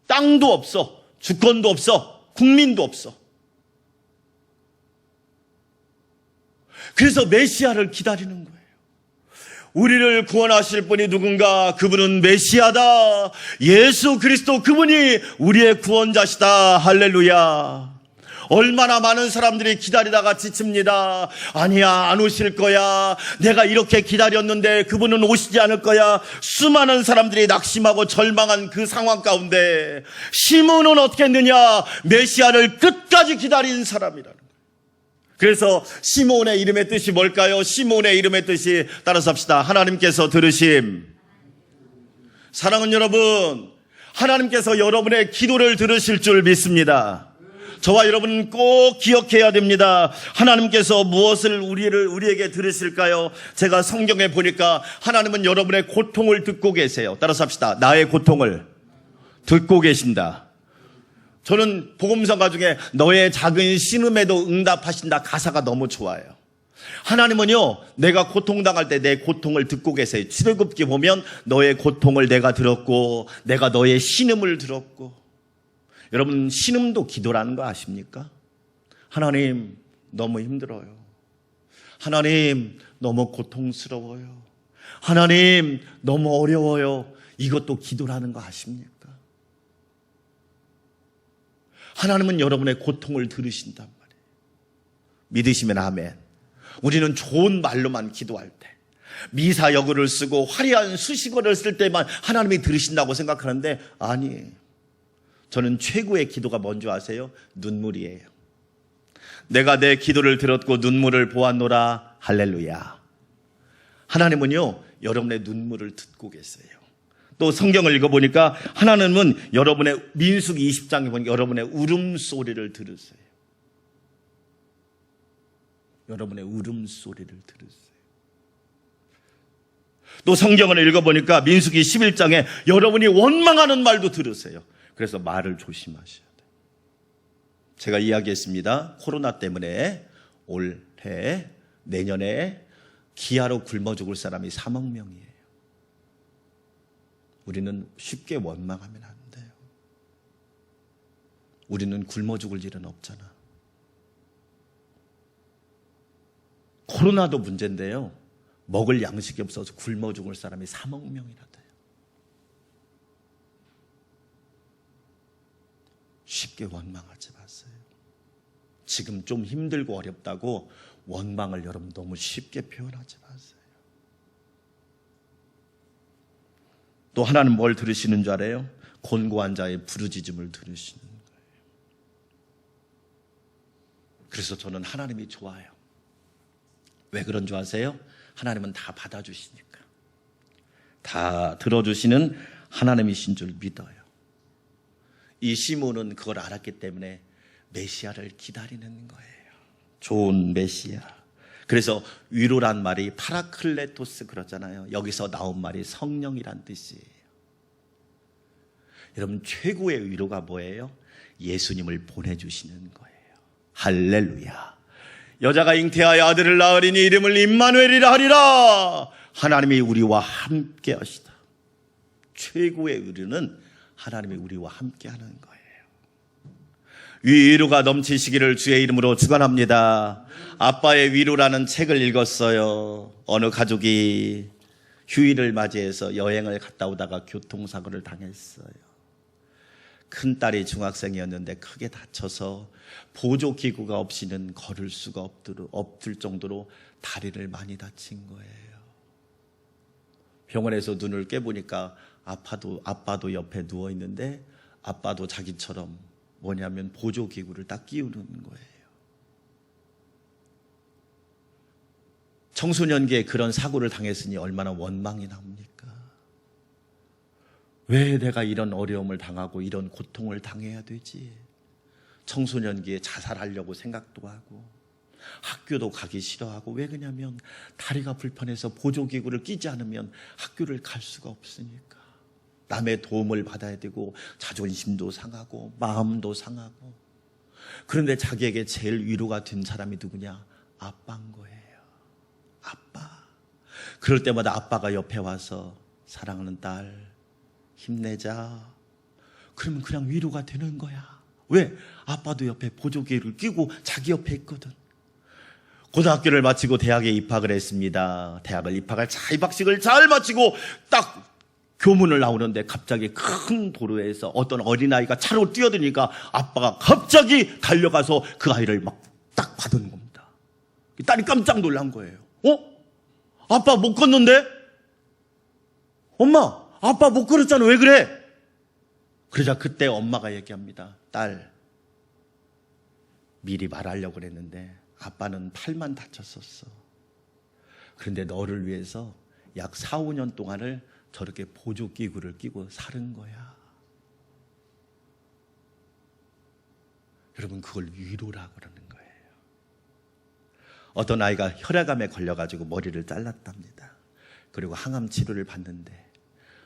땅도 없어. 주권도 없어. 국민도 없어. 그래서 메시아를 기다리는 거예요. 우리를 구원하실 분이 누군가? 그분은 메시아다. 예수 그리스도, 그분이 우리의 구원자시다. 할렐루야. 얼마나 많은 사람들이 기다리다가 지칩니다. 아니야, 안 오실 거야. 내가 이렇게 기다렸는데 그분은 오시지 않을 거야. 수많은 사람들이 낙심하고 절망한 그 상황 가운데 시몬은 어떻게 했느냐? 메시아를 끝까지 기다린 사람이라는 거예요. 그래서 시몬의 이름의 뜻이 뭘까요? 시몬의 이름의 뜻이, 따라서 합시다. 하나님께서 들으심. 사랑하는 여러분, 하나님께서 여러분의 기도를 들으실 줄 믿습니다. 저와 여러분은 꼭 기억해야 됩니다. 하나님께서 무엇을 우리에게 들으실까요? 제가 성경에 보니까 하나님은 여러분의 고통을 듣고 계세요. 따라서 합시다. 나의 고통을 듣고 계신다. 저는 복음서가 중에 너의 작은 신음에도 응답하신다 가사가 너무 좋아요. 하나님은요, 내가 고통당할 때 내 고통을 듣고 계세요. 출애굽기 보면 너의 고통을 내가 들었고 내가 너의 신음을 들었고. 여러분, 신음도 기도라는 거 아십니까? 하나님, 너무 힘들어요. 하나님, 너무 고통스러워요. 하나님, 너무 어려워요. 이것도 기도라는 거 아십니까? 하나님은 여러분의 고통을 들으신단 말이에요. 믿으시면 아멘. 우리는 좋은 말로만 기도할 때, 미사여구를 쓰고 화려한 수식어를 쓸 때만 하나님이 들으신다고 생각하는데 아니에요. 저는 최고의 기도가 뭔지 아세요? 눈물이에요. 내가 내 기도를 들었고 눈물을 보았노라. 할렐루야. 하나님은요, 여러분의 눈물을 듣고 계세요. 또 성경을 읽어보니까 하나님은 여러분의, 민수기 20장에 보니까 여러분의 울음소리를 들으세요. 여러분의 울음소리를 들으세요. 또 성경을 읽어보니까 민수기 11장에 여러분이 원망하는 말도 들으세요. 그래서 말을 조심하셔야 돼요. 제가 이야기했습니다. 코로나 때문에 올해, 내년에 기아로 굶어 죽을 사람이 3억 명이에요. 우리는 쉽게 원망하면 안 돼요. 우리는 굶어 죽을 일은 없잖아. 코로나도 문제인데요, 먹을 양식이 없어서 굶어 죽을 사람이 3억 명이나 돼요. 쉽게 원망하지 마세요. 지금 좀 힘들고 어렵다고 원망을 여러분 너무 쉽게 표현하지 마세요. 또 하나는 뭘 들으시는 줄 알아요? 곤고한 자의 부르짖음을 들으시는 거예요. 그래서 저는 하나님이 좋아요. 왜 그런 줄 아세요? 하나님은 다 받아주시니까. 다 들어주시는 하나님이신 줄 믿어요. 이 시몬은 그걸 알았기 때문에 메시아를 기다리는 거예요. 좋은 메시아. 그래서 위로란 말이 파라클레토스 그러잖아요. 여기서 나온 말이 성령이란 뜻이에요. 여러분, 최고의 위로가 뭐예요? 예수님을 보내주시는 거예요. 할렐루야. 여자가 잉태하여 아들을 낳으리니 이름을 임마누엘이라 하리라. 하나님이 우리와 함께 하시다. 최고의 위로는 하나님이 우리와 함께 하는 거예요. 위로가 넘치시기를 주의 이름으로 축원합니다. 아빠의 위로라는 책을 읽었어요. 어느 가족이 휴일을 맞이해서 여행을 갔다 오다가 교통사고를 당했어요. 큰딸이 중학생이었는데 크게 다쳐서 보조기구가 없이는 걸을 수가 없을 정도로 다리를 많이 다친 거예요. 병원에서 눈을 깨보니까 아빠도 옆에 누워있는데 아빠도 자기처럼 뭐냐면 보조기구를 딱 끼우는 거예요. 청소년기에 그런 사고를 당했으니 얼마나 원망이 납니까? 왜 내가 이런 어려움을 당하고 이런 고통을 당해야 되지? 청소년기에 자살하려고 생각도 하고 학교도 가기 싫어하고. 왜 그러냐면 다리가 불편해서 보조기구를 끼지 않으면 학교를 갈 수가 없으니까. 남의 도움을 받아야 되고 자존심도 상하고 마음도 상하고. 그런데 자기에게 제일 위로가 된 사람이 누구냐? 아빠인 거예요. 아빠. 그럴 때마다 아빠가 옆에 와서 사랑하는 딸 힘내자. 그러면 그냥 위로가 되는 거야. 왜? 아빠도 옆에 보조기를 끼고 자기 옆에 있거든. 고등학교를 마치고 대학에 입학을 했습니다. 대학을 입학할 입학식을 잘 마치고 딱 교문을 나오는데 갑자기 큰 도로에서 어떤 어린아이가 차로 뛰어드니까 아빠가 갑자기 달려가서 그 아이를 막 딱 받은 겁니다. 딸이 깜짝 놀란 거예요. 아빠 못 걷는데? 엄마, 아빠 못 걸었잖아. 왜 그래? 그러자 그때 엄마가 얘기합니다. 딸, 미리 말하려고 그랬는데 아빠는 팔만 다쳤었어. 그런데 너를 위해서 약 4, 5년 동안을 저렇게 보조기구를 끼고 사는 거야. 여러분, 그걸 위로라고 그러는 거예요. 어떤 아이가 혈액암에 걸려가지고 머리를 잘랐답니다. 그리고 항암 치료를 받는데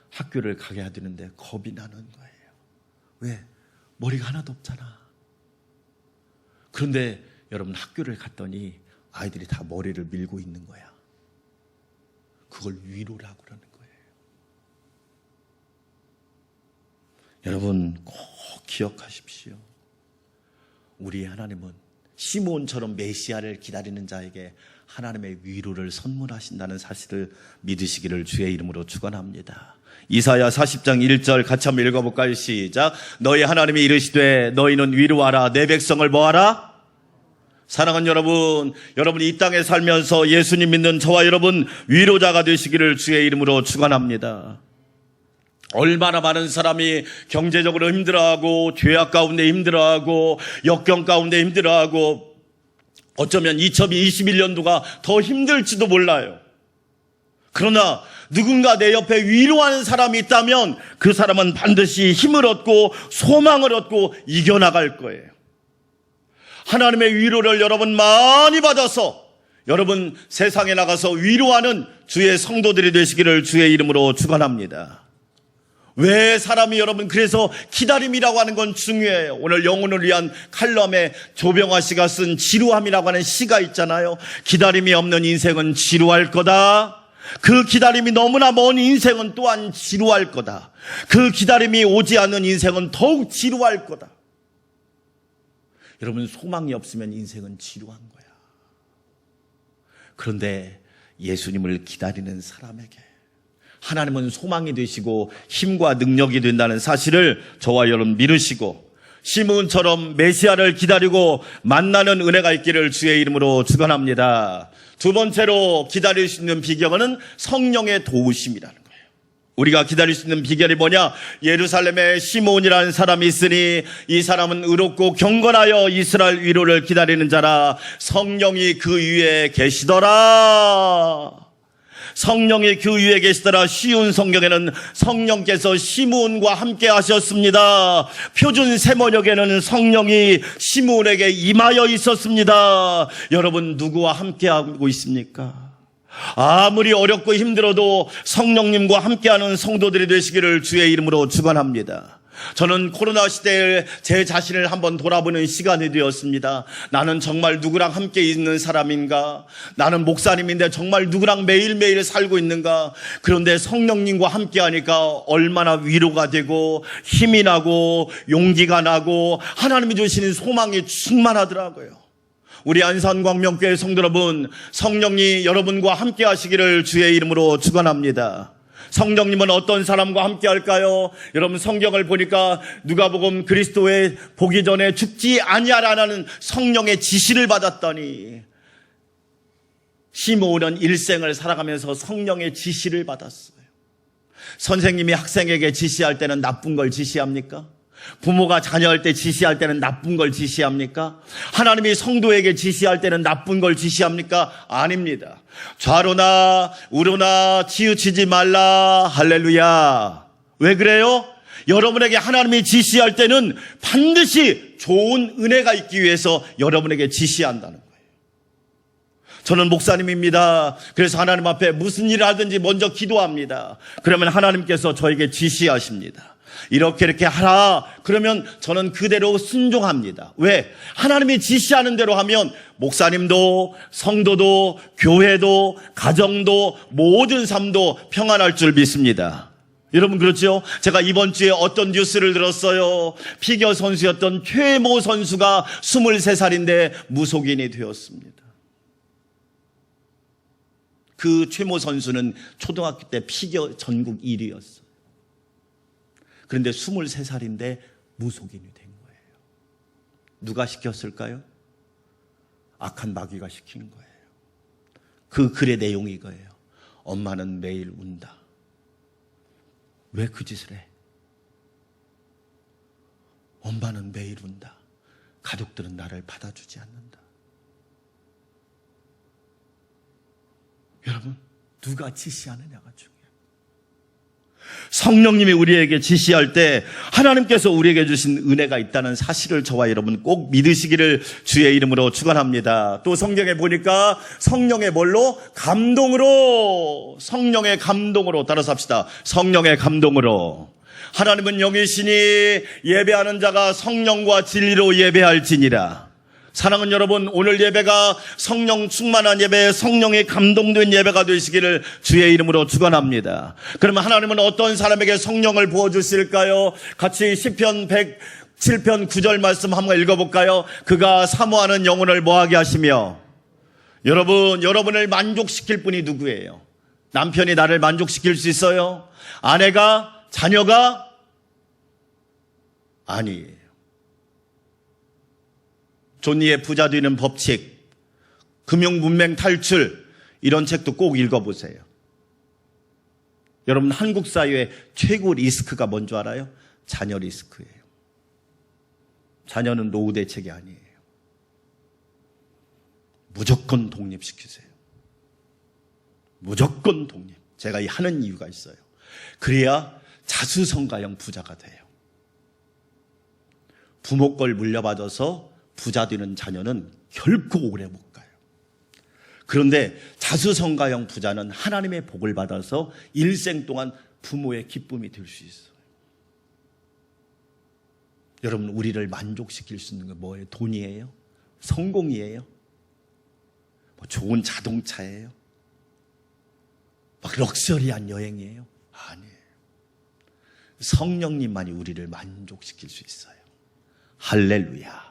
학교를 가게 해주는데 겁이 나는 거예요. 왜? 머리가 하나도 없잖아. 그런데 여러분, 학교를 갔더니 아이들이 다 머리를 밀고 있는 거야. 그걸 위로라고 그러는 거예요. 여러분, 꼭 기억하십시오. 우리 하나님은 시므온처럼 메시아를 기다리는 자에게 하나님의 위로를 선물하신다는 사실을 믿으시기를 주의 이름으로 축원합니다. 이사야 40장 1절 같이 한번 읽어볼까요? 시작. 너희 하나님이 이르시되 너희는 위로하라. 내 백성을 뭐하라? 사랑하는 여러분, 여러분이 이 땅에 살면서 예수님 믿는 저와 여러분 위로자가 되시기를 주의 이름으로 축원합니다. 얼마나 많은 사람이 경제적으로 힘들어하고 죄악 가운데 힘들어하고 역경 가운데 힘들어하고 어쩌면 2021년도가 더 힘들지도 몰라요. 그러나 누군가 내 옆에 위로하는 사람이 있다면 그 사람은 반드시 힘을 얻고 소망을 얻고 이겨나갈 거예요. 하나님의 위로를 여러분 많이 받아서 여러분 세상에 나가서 위로하는 주의 성도들이 되시기를 주의 이름으로 축원합니다. 왜 사람이 여러분 그래서 기다림이라고 하는 건 중요해요. 오늘 영혼을 위한 칼럼에 조병화 씨가 쓴 지루함이라고 하는 시가 있잖아요. 기다림이 없는 인생은 지루할 거다. 그 기다림이 너무나 먼 인생은 또한 지루할 거다. 그 기다림이 오지 않는 인생은 더욱 지루할 거다. 여러분, 소망이 없으면 인생은 지루한 거야. 그런데 예수님을 기다리는 사람에게 하나님은 소망이 되시고 힘과 능력이 된다는 사실을 저와 여러분 믿으시고 시므온처럼 메시아를 기다리고 만나는 은혜가 있기를 주의 이름으로 축원합니다. 두 번째로 기다릴 수 있는 비결은 성령의 도우심이라는 거예요. 우리가 기다릴 수 있는 비결이 뭐냐? 예루살렘에 시므온이라는 사람이 있으니 이 사람은 의롭고 경건하여 이스라엘 위로를 기다리는 자라. 성령이 그 위에 계시더라. 성령이 그 위에 계시더라. 쉬운 성경에는 성령께서 시므온과 함께 하셨습니다. 표준 세번역에는 성령이 시므온에게 임하여 있었습니다. 여러분, 누구와 함께 하고 있습니까? 아무리 어렵고 힘들어도 성령님과 함께하는 성도들이 되시기를 주의 이름으로 축원합니다. 저는 코로나 시대에 제 자신을 한번 돌아보는 시간이 되었습니다. 나는 정말 누구랑 함께 있는 사람인가? 나는 목사님인데 정말 누구랑 매일매일 살고 있는가? 그런데 성령님과 함께 하니까 얼마나 위로가 되고 힘이 나고 용기가 나고 하나님이 주시는 소망이 충만하더라고요. 우리 안산광명교회 성도 여러분, 성령이 여러분과 함께 하시기를 주의 이름으로 축원합니다. 성령님은 어떤 사람과 함께 할까요? 여러분, 성경을 보니까 누가복음 그리스도의 보기 전에 죽지 아니하라는 성령의 지시를 받았더니 시므온은 일생을 살아가면서 성령의 지시를 받았어요. 선생님이 학생에게 지시할 때는 나쁜 걸 지시합니까? 부모가 자녀할 때 지시할 때는 나쁜 걸 지시합니까? 하나님이 성도에게 지시할 때는 나쁜 걸 지시합니까? 아닙니다. 좌로나 우로나 치우치지 말라. 할렐루야. 왜 그래요? 여러분에게 하나님이 지시할 때는 반드시 좋은 은혜가 있기 위해서 여러분에게 지시한다는 거예요. 저는 목사님입니다. 그래서 하나님 앞에 무슨 일을 하든지 먼저 기도합니다. 그러면 하나님께서 저에게 지시하십니다. 이렇게 하라. 그러면 저는 그대로 순종합니다. 왜? 하나님이 지시하는 대로 하면 목사님도 성도도 교회도 가정도 모든 삶도 평안할 줄 믿습니다. 여러분, 그렇죠? 제가 이번 주에 어떤 뉴스를 들었어요. 피겨 선수였던 최모 선수가 23살인데 무속인이 되었습니다. 그 최모 선수는 초등학교 때 피겨 전국 1위였어요. 그런데 23살인데 무속인이 된 거예요. 누가 시켰을까요? 악한 마귀가 시킨 거예요. 그 글의 내용이 이거예요. 엄마는 매일 운다. 왜 그 짓을 해? 엄마는 매일 운다. 가족들은 나를 받아주지 않는다. 여러분, 누가 지시하느냐가 중요해요. 성령님이 우리에게 지시할 때 하나님께서 우리에게 주신 은혜가 있다는 사실을 저와 여러분 꼭 믿으시기를 주의 이름으로 축원합니다. 또 성경에 보니까 성령의 뭘로? 감동으로. 성령의 감동으로. 따라서 합시다. 성령의 감동으로. 하나님은 영이시니 예배하는 자가 성령과 진리로 예배할지니라. 사랑하는 여러분, 오늘 예배가 성령 충만한 예배, 성령의 감동된 예배가 되시기를 주의 이름으로 축원합니다. 그러면 하나님은 어떤 사람에게 성령을 부어주실까요? 같이 시편 107편 9절 말씀 한번 읽어볼까요? 그가 사모하는 영혼을 뭐하게 하시며. 여러분을 만족시킬 분이 누구예요? 남편이 나를 만족시킬 수 있어요? 아내가? 자녀가? 아니에요. 존니의 부자 되는 법칙, 금융문맹 탈출, 이런 책도 꼭 읽어보세요. 여러분, 한국 사회의 최고 리스크가 뭔지 알아요? 자녀 리스크예요. 자녀는 노후 대책이 아니에요. 무조건 독립시키세요. 무조건 독립. 제가 하는 이유가 있어요. 그래야 자수성가형 부자가 돼요. 부모 걸 물려받아서 부자 되는 자녀는 결코 오래 못 가요. 그런데 자수성가형 부자는 하나님의 복을 받아서 일생 동안 부모의 기쁨이 될 수 있어요. 여러분, 우리를 만족시킬 수 있는 게 뭐예요? 돈이에요? 성공이에요? 뭐 좋은 자동차예요? 막 럭셔리한 여행이에요? 아니에요. 성령님만이 우리를 만족시킬 수 있어요. 할렐루야.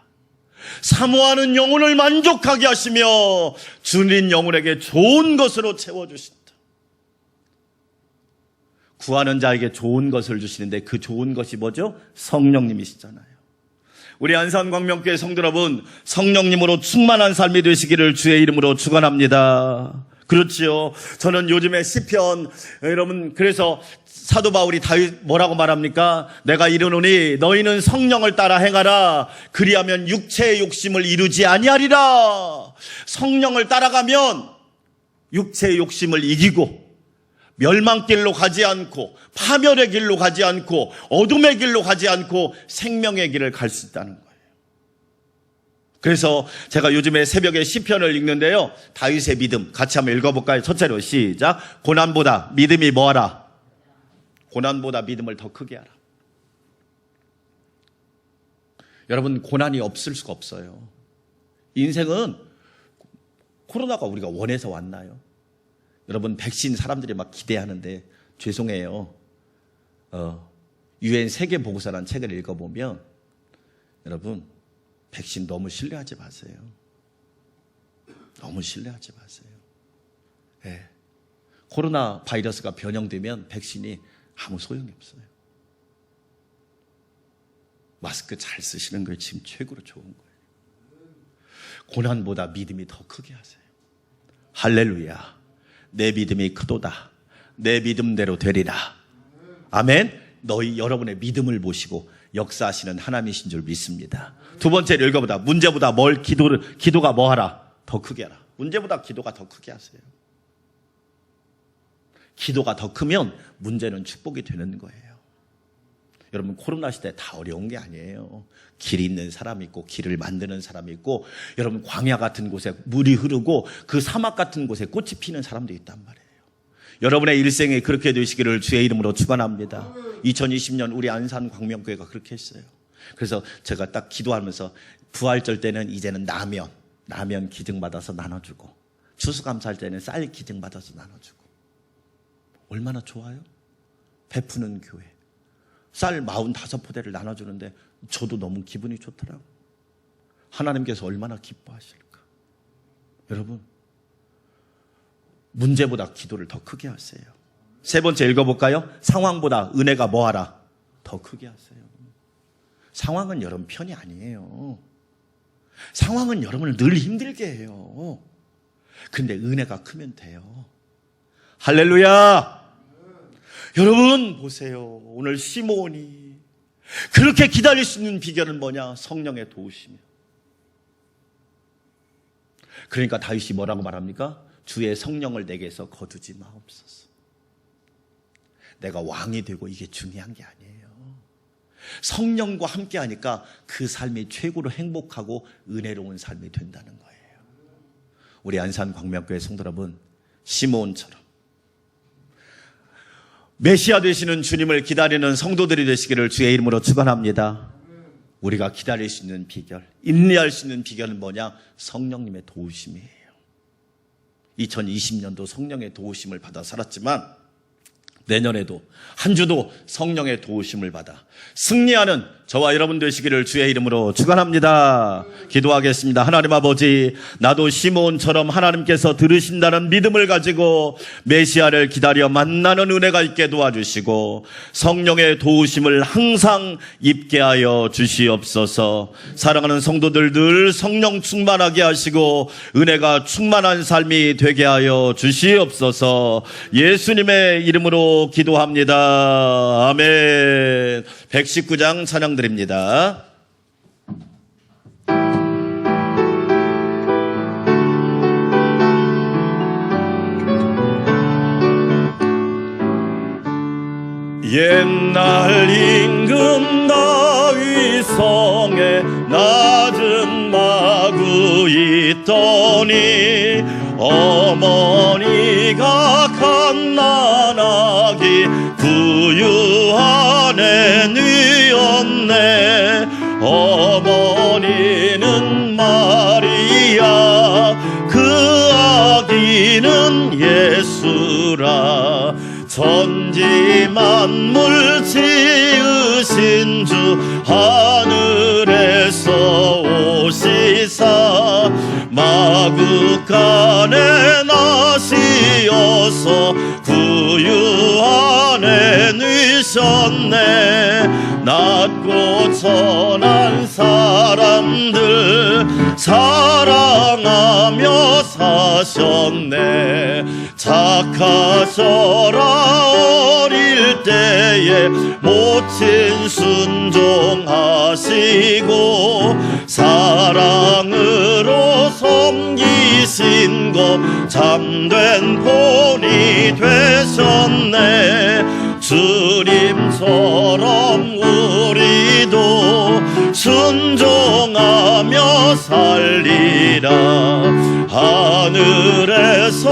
사모하는 영혼을 만족하게 하시며 주님 영혼에게 좋은 것으로 채워주신다. 구하는 자에게 좋은 것을 주시는데 그 좋은 것이 뭐죠? 성령님이시잖아요. 우리 안산광명교회 성도 여러분, 성령님으로 충만한 삶이 되시기를 주의 이름으로 축원합니다. 그렇지요. 저는 요즘에 시편, 여러분, 그래서 사도 바울이 다윗 뭐라고 말합니까? 내가 이르노니 너희는 성령을 따라 행하라. 그리하면 육체의 욕심을 이루지 아니하리라. 성령을 따라가면 육체의 욕심을 이기고 멸망길로 가지 않고 파멸의 길로 가지 않고 어둠의 길로 가지 않고 생명의 길을 갈 수 있다는 거예요. 그래서 제가 요즘에 새벽에 시편을 읽는데요. 다윗의 믿음 같이 한번 읽어볼까요? 첫째로 시작. 고난보다 믿음이 뭐하라? 고난보다 믿음을 더 크게 하라. 여러분, 고난이 없을 수가 없어요. 인생은 코로나가 우리가 원해서 왔나요? 여러분, 백신 사람들이 막 기대하는데 죄송해요. UN 세계보고서라는 책을 읽어보면 여러분, 백신 너무 신뢰하지 마세요. 너무 신뢰하지 마세요. 네. 코로나 바이러스가 변형되면 백신이 아무 소용이 없어요. 마스크 잘 쓰시는 걸 지금 최고로 좋은 거예요. 고난보다 믿음이 더 크게 하세요. 할렐루야. 내 믿음이 크도다. 내 믿음대로 되리라. 아멘. 여러분의 믿음을 보시고 역사하시는 하나님이신 줄 믿습니다. 두 번째로 읽어보다 문제보다 기도가 뭐 하라? 더 크게 하라. 문제보다 기도가 더 크게 하세요. 기도가 더 크면 문제는 축복이 되는 거예요. 여러분, 코로나 시대 다 어려운 게 아니에요. 길이 있는 사람이 있고 길을 만드는 사람이 있고, 여러분, 광야 같은 곳에 물이 흐르고 그 사막 같은 곳에 꽃이 피는 사람도 있단 말이에요. 여러분의 일생이 그렇게 되시기를 주의 이름으로 축원합니다. 2020년 우리 안산 광명교회가 그렇게 했어요. 그래서 제가 딱 기도하면서 부활절 때는 이제는 라면 기증받아서 나눠주고, 추수감사할 때는 쌀 기증받아서 나눠주고. 얼마나 좋아요? 베푸는 교회. 쌀 45포대를 나눠주는데 저도 너무 기분이 좋더라고요. 하나님께서 얼마나 기뻐하실까. 여러분, 문제보다 기도를 더 크게 하세요. 세 번째 읽어볼까요? 상황보다 은혜가 뭐하라? 더 크게 하세요. 상황은 여러분 편이 아니에요. 상황은 여러분을 늘 힘들게 해요. 근데 은혜가 크면 돼요. 할렐루야! 여러분 보세요. 오늘 시므온이 그렇게 기다릴 수 있는 비결은 뭐냐? 성령의 도우심이에요. 그러니까 다윗이 뭐라고 말합니까? 주의 성령을 내게서 거두지 마옵소서. 내가 왕이 되고 이게 중요한 게 아니에요. 성령과 함께 하니까 그 삶이 최고로 행복하고 은혜로운 삶이 된다는 거예요. 우리 안산 광명교회 성도 여러분, 시므온처럼 메시아 되시는 주님을 기다리는 성도들이 되시기를 주의 이름으로 축원합니다. 우리가 기다릴 수 있는 비결, 인내할 수 있는 비결은 뭐냐? 성령님의 도우심이에요. 2020년도 성령의 도우심을 받아 살았지만 내년에도 한 주도 성령의 도우심을 받아 승리하는 저와 여러분 되시기를 주의 이름으로 축원합니다. 기도하겠습니다. 하나님 아버지, 나도 시므온처럼 하나님께서 들으신다는 믿음을 가지고 메시아를 기다려 만나는 은혜가 있게 도와주시고 성령의 도우심을 항상 입게 하여 주시옵소서. 사랑하는 성도들 늘 성령 충만하게 하시고 은혜가 충만한 삶이 되게 하여 주시옵소서. 예수님의 이름으로 기도합니다. 아멘. 119장 찬양 드립니다. 옛날 임금 다윗 성에 낮은 마구 있더니 어머니가 갓난아기 부유한 애뉘었네. 어머니는 마리아, 그 아기는 예수라. 천지 만물 지으신 주 하늘에서 오시사 마구간에 나시어서 구유한 애 뉘셨네. 낮고 천한 사람들 사랑하며 사셨네. 착하셔라 어릴 때에 모친 순종하시고 사랑으로 섬기신 것 참된 본이 되셨네. 주님처럼 우리도 순종하며 살리라. 하늘에서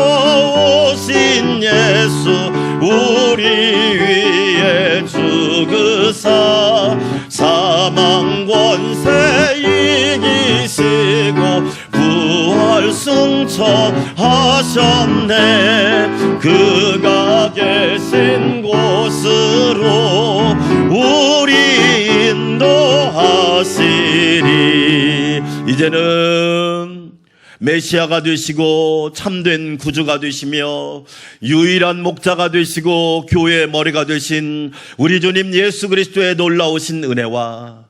오신 예수 우리 위에 죽으사 사망 권세 이기시고 부활 승천하셨네. 그가 계신 곳으로 우리 인도하시리. 이제는 메시아가 되시고 참된 구주가 되시며 유일한 목자가 되시고 교회의 머리가 되신 우리 주님 예수 그리스도의 놀라우신 은혜와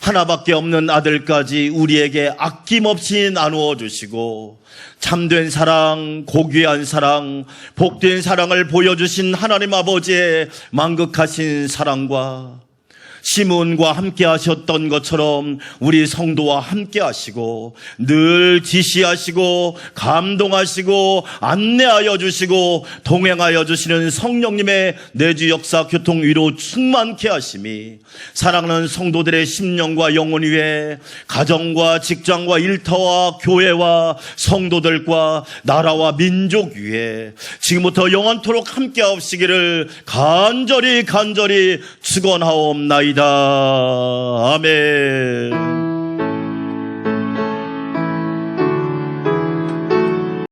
하나밖에 없는 아들까지 우리에게 아낌없이 나누어 주시고 참된 사랑, 고귀한 사랑, 복된 사랑을 보여주신 하나님 아버지의 만극하신 사랑과 시므온과 함께 하셨던 것처럼 우리 성도와 함께 하시고 늘 지시하시고 감동하시고 안내하여 주시고 동행하여 주시는 성령님의 내주 역사 교통 위로 충만케 하심이 사랑하는 성도들의 심령과 영혼 위에 가정과 직장과 일터와 교회와 성도들과 나라와 민족 위에 지금부터 영원토록 함께 하옵시기를 간절히 축원하옵나이다. 아멘.